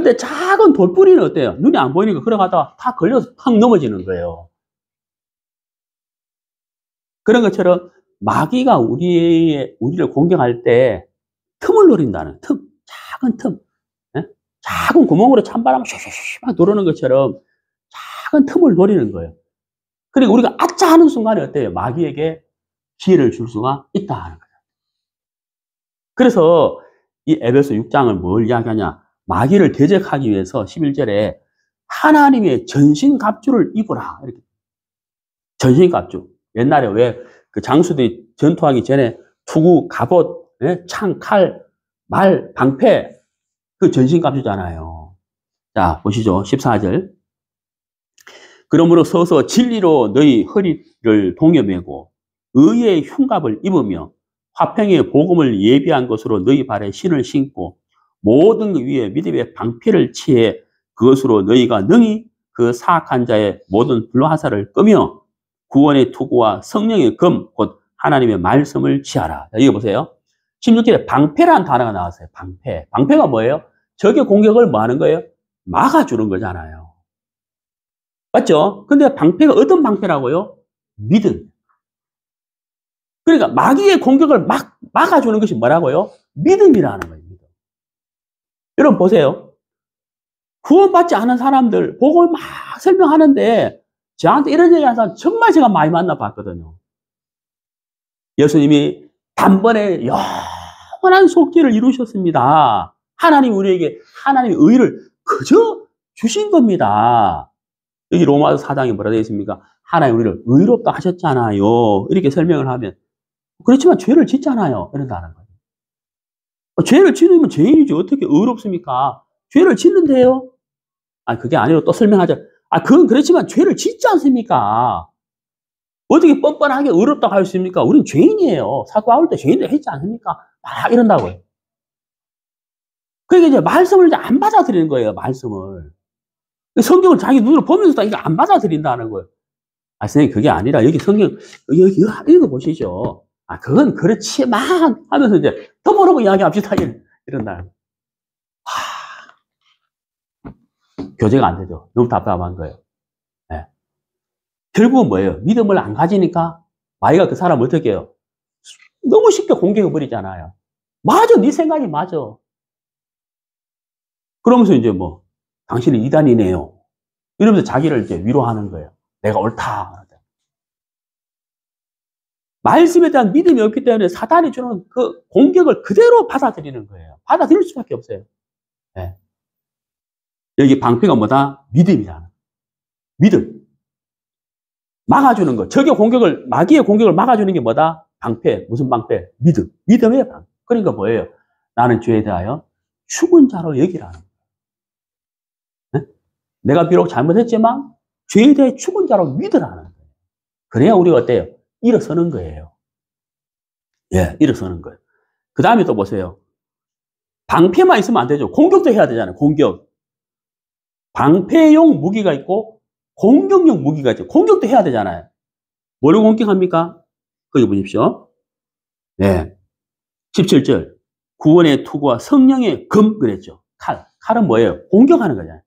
근데 작은 돌뿌리는 어때요? 눈이 안 보이니까 걸어가다가 다 걸려서 팍 넘어지는 거예요. 그런 것처럼 마귀가 우리를 공격할 때 틈을 노린다는 틈, 작은 틈, 예? 작은 구멍으로 찬바람 슉슉슉 막 들어오는 것처럼 작은 틈을 노리는 거예요. 그리고 우리가 아짜 하는 순간에 어때요? 마귀에게 기회를 줄 수가 있다 하는 거예요. 그래서 이 에베소 6장을 뭘 이야기하냐? 마귀를 대적하기 위해서 11절에 하나님의 전신갑주를 입으라. 이렇게. 전신갑주. 옛날에 왜 그 장수들이 전투하기 전에 투구, 갑옷, 창, 칼, 말, 방패, 그 전신갑주잖아요. 자, 보시죠. 14절. 그러므로 서서 진리로 너희 허리를 동여매고 의의 흉갑을 입으며 화평의 복음을 예비한 것으로 너희 발에 신을 신고 모든 것 위에 믿음의 방패를 취해 그것으로 너희가 능히 그 사악한 자의 모든 불화살을 끄며 구원의 투구와 성령의 금, 곧 하나님의 말씀을 취하라. 자, 여기 보세요. 16절에 방패라는 단어가 나왔어요. 방패. 방패가 뭐예요? 적의 공격을 뭐 하는 거예요? 막아주는 거잖아요. 맞죠? 근데 방패가 어떤 방패라고요? 믿음. 그러니까 마귀의 공격을 막아주는 것이 뭐라고요? 믿음이라는 거예요. 믿음. 여러분 보세요. 구원받지 않은 사람들 복음을 막 설명하는데 저한테 이런 얘기하는 사람 정말 제가 많이 만나봤거든요. 예수님이 단번에 영원한 속죄를 이루셨습니다. 하나님 우리에게 하나님의 의를 그저 주신 겁니다. 여기 로마서 4장에 뭐라 되어 있습니까? 하나님 우리를 의롭다 하셨잖아요. 이렇게 설명을 하면 그렇지만 죄를 짓잖아요. 이런다는 거예요. 죄를 짓으면 죄인이지 어떻게 의롭습니까? 죄를 짓는데요. 그게 아니고 또 설명하자. 그건 그렇지만 죄를 짓지 않습니까? 어떻게 뻔뻔하게 의롭다고 할 수 있습니까? 우린 죄인이에요. 사도 바울 때 죄인들 했지 않습니까? 막 이런다고요. 그러니까 이제 말씀을 이제 안 받아들이는 거예요. 말씀을. 성경을 자기 눈으로 보면서도 이거 안 받아들인다는 거예요. 선생님 그게 아니라 여기 성경 여기 읽어보시죠. 그건 그렇지만 하면서 이제 더 모르고 이야기합시다. 이런다. 교제가 안 되죠. 너무 답답한 거예요. 네. 결국은 뭐예요? 믿음을 안 가지니까 마귀가 그 사람을 어떻게 해요? 너무 쉽게 공격해버리잖아요. 맞아, 네 생각이 맞아. 그러면서 이제 뭐 당신은 이단이네요. 이러면서 자기를 이제 위로하는 거예요. 내가 옳다. 말씀에 대한 믿음이 없기 때문에 사단이 주는 그 공격을 그대로 받아들이는 거예요. 받아들일 수밖에 없어요. 네. 여기 방패가 뭐다? 믿음이잖아. 믿음. 막아주는 거. 적의 공격을, 마귀의 공격을 막아주는 게 뭐다? 방패. 무슨 방패? 믿음. 믿음의 방패. 그러니까 뭐예요? 나는 죄에 대하여 죽은 자로 여기라는 거예요. 네? 내가 비록 잘못했지만 죄에 대해 죽은 자로 믿으라는 거예요. 그래야 우리가 어때요? 일어서는 거예요. 예, 일어서는 거예요. 그 다음에 또 보세요. 방패만 있으면 안 되죠. 공격도 해야 되잖아요. 공격. 방패용 무기가 있고 공격용 무기가 있죠. 공격도 해야 되잖아요. 뭐를 공격합니까? 거기 보십시오. 네. 17절. 구원의 투구와 성령의 금 그랬죠. 칼. 칼은 뭐예요? 공격하는 거잖아요.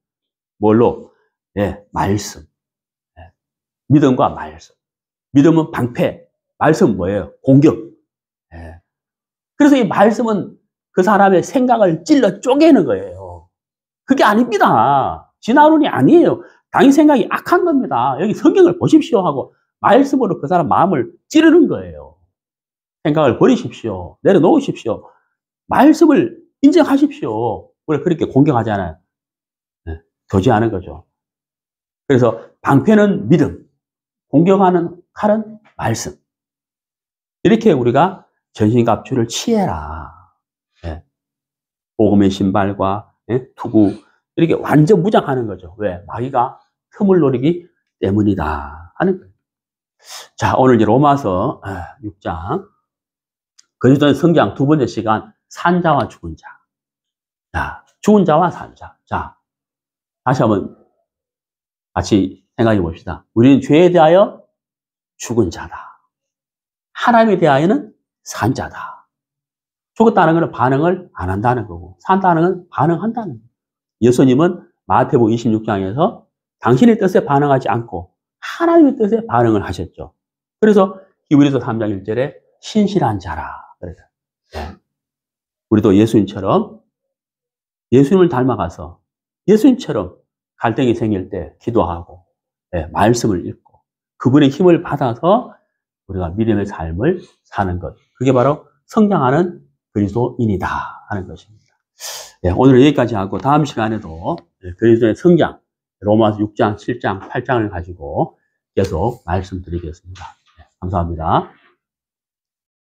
뭘로? 네, 말씀. 네. 믿음과 말씀. 믿음은 방패. 말씀은 뭐예요? 공격. 네. 그래서 이 말씀은 그 사람의 생각을 찔러 쪼개는 거예요. 그게 아닙니다. 진화론이 아니에요. 당신 생각이 악한 겁니다. 여기 성경을 보십시오 하고 말씀으로 그 사람 마음을 찌르는 거예요. 생각을 버리십시오. 내려놓으십시오. 말씀을 인정하십시오. 우리가 그렇게 공격하잖아요. 네, 교제하는 거죠. 그래서 방패는 믿음, 공격하는 칼은 말씀. 이렇게 우리가 전신갑주를 취해라. 네. 복음의 신발과 투구 이렇게 완전 무장하는 거죠. 왜? 마귀가 틈을 노리기 때문이다 하는 거예요. 자, 오늘 이제 로마서 6장 그리스도의 성장 두 번째 시간 산자와 죽은 자. 자, 죽은 자와 산자. 자, 다시 한번 같이 생각해 봅시다. 우리는 죄에 대하여 죽은 자다. 하나님에 대하여는 산 자다. 죽었다는 것은 반응을 안 한다는 거고 산다는 건 반응한다는 거예요. 예수님은 마태복음 26장에서 당신의 뜻에 반응하지 않고 하나님의 뜻에 반응을 하셨죠. 그래서 히브리서 3장 1절에 신실한 자라. 그래서 우리도 예수님처럼 예수님을 닮아가서 예수님처럼 갈등이 생길 때 기도하고 말씀을 읽고 그분의 힘을 받아서 우리가 믿음의 삶을 사는 것. 그게 바로 성장하는 그리스도인이다 하는 것입니다. 오늘은 여기까지 하고 다음 시간에도 그리스도의 성장, 로마서 6장, 7장, 8장을 가지고 계속 말씀드리겠습니다. 감사합니다.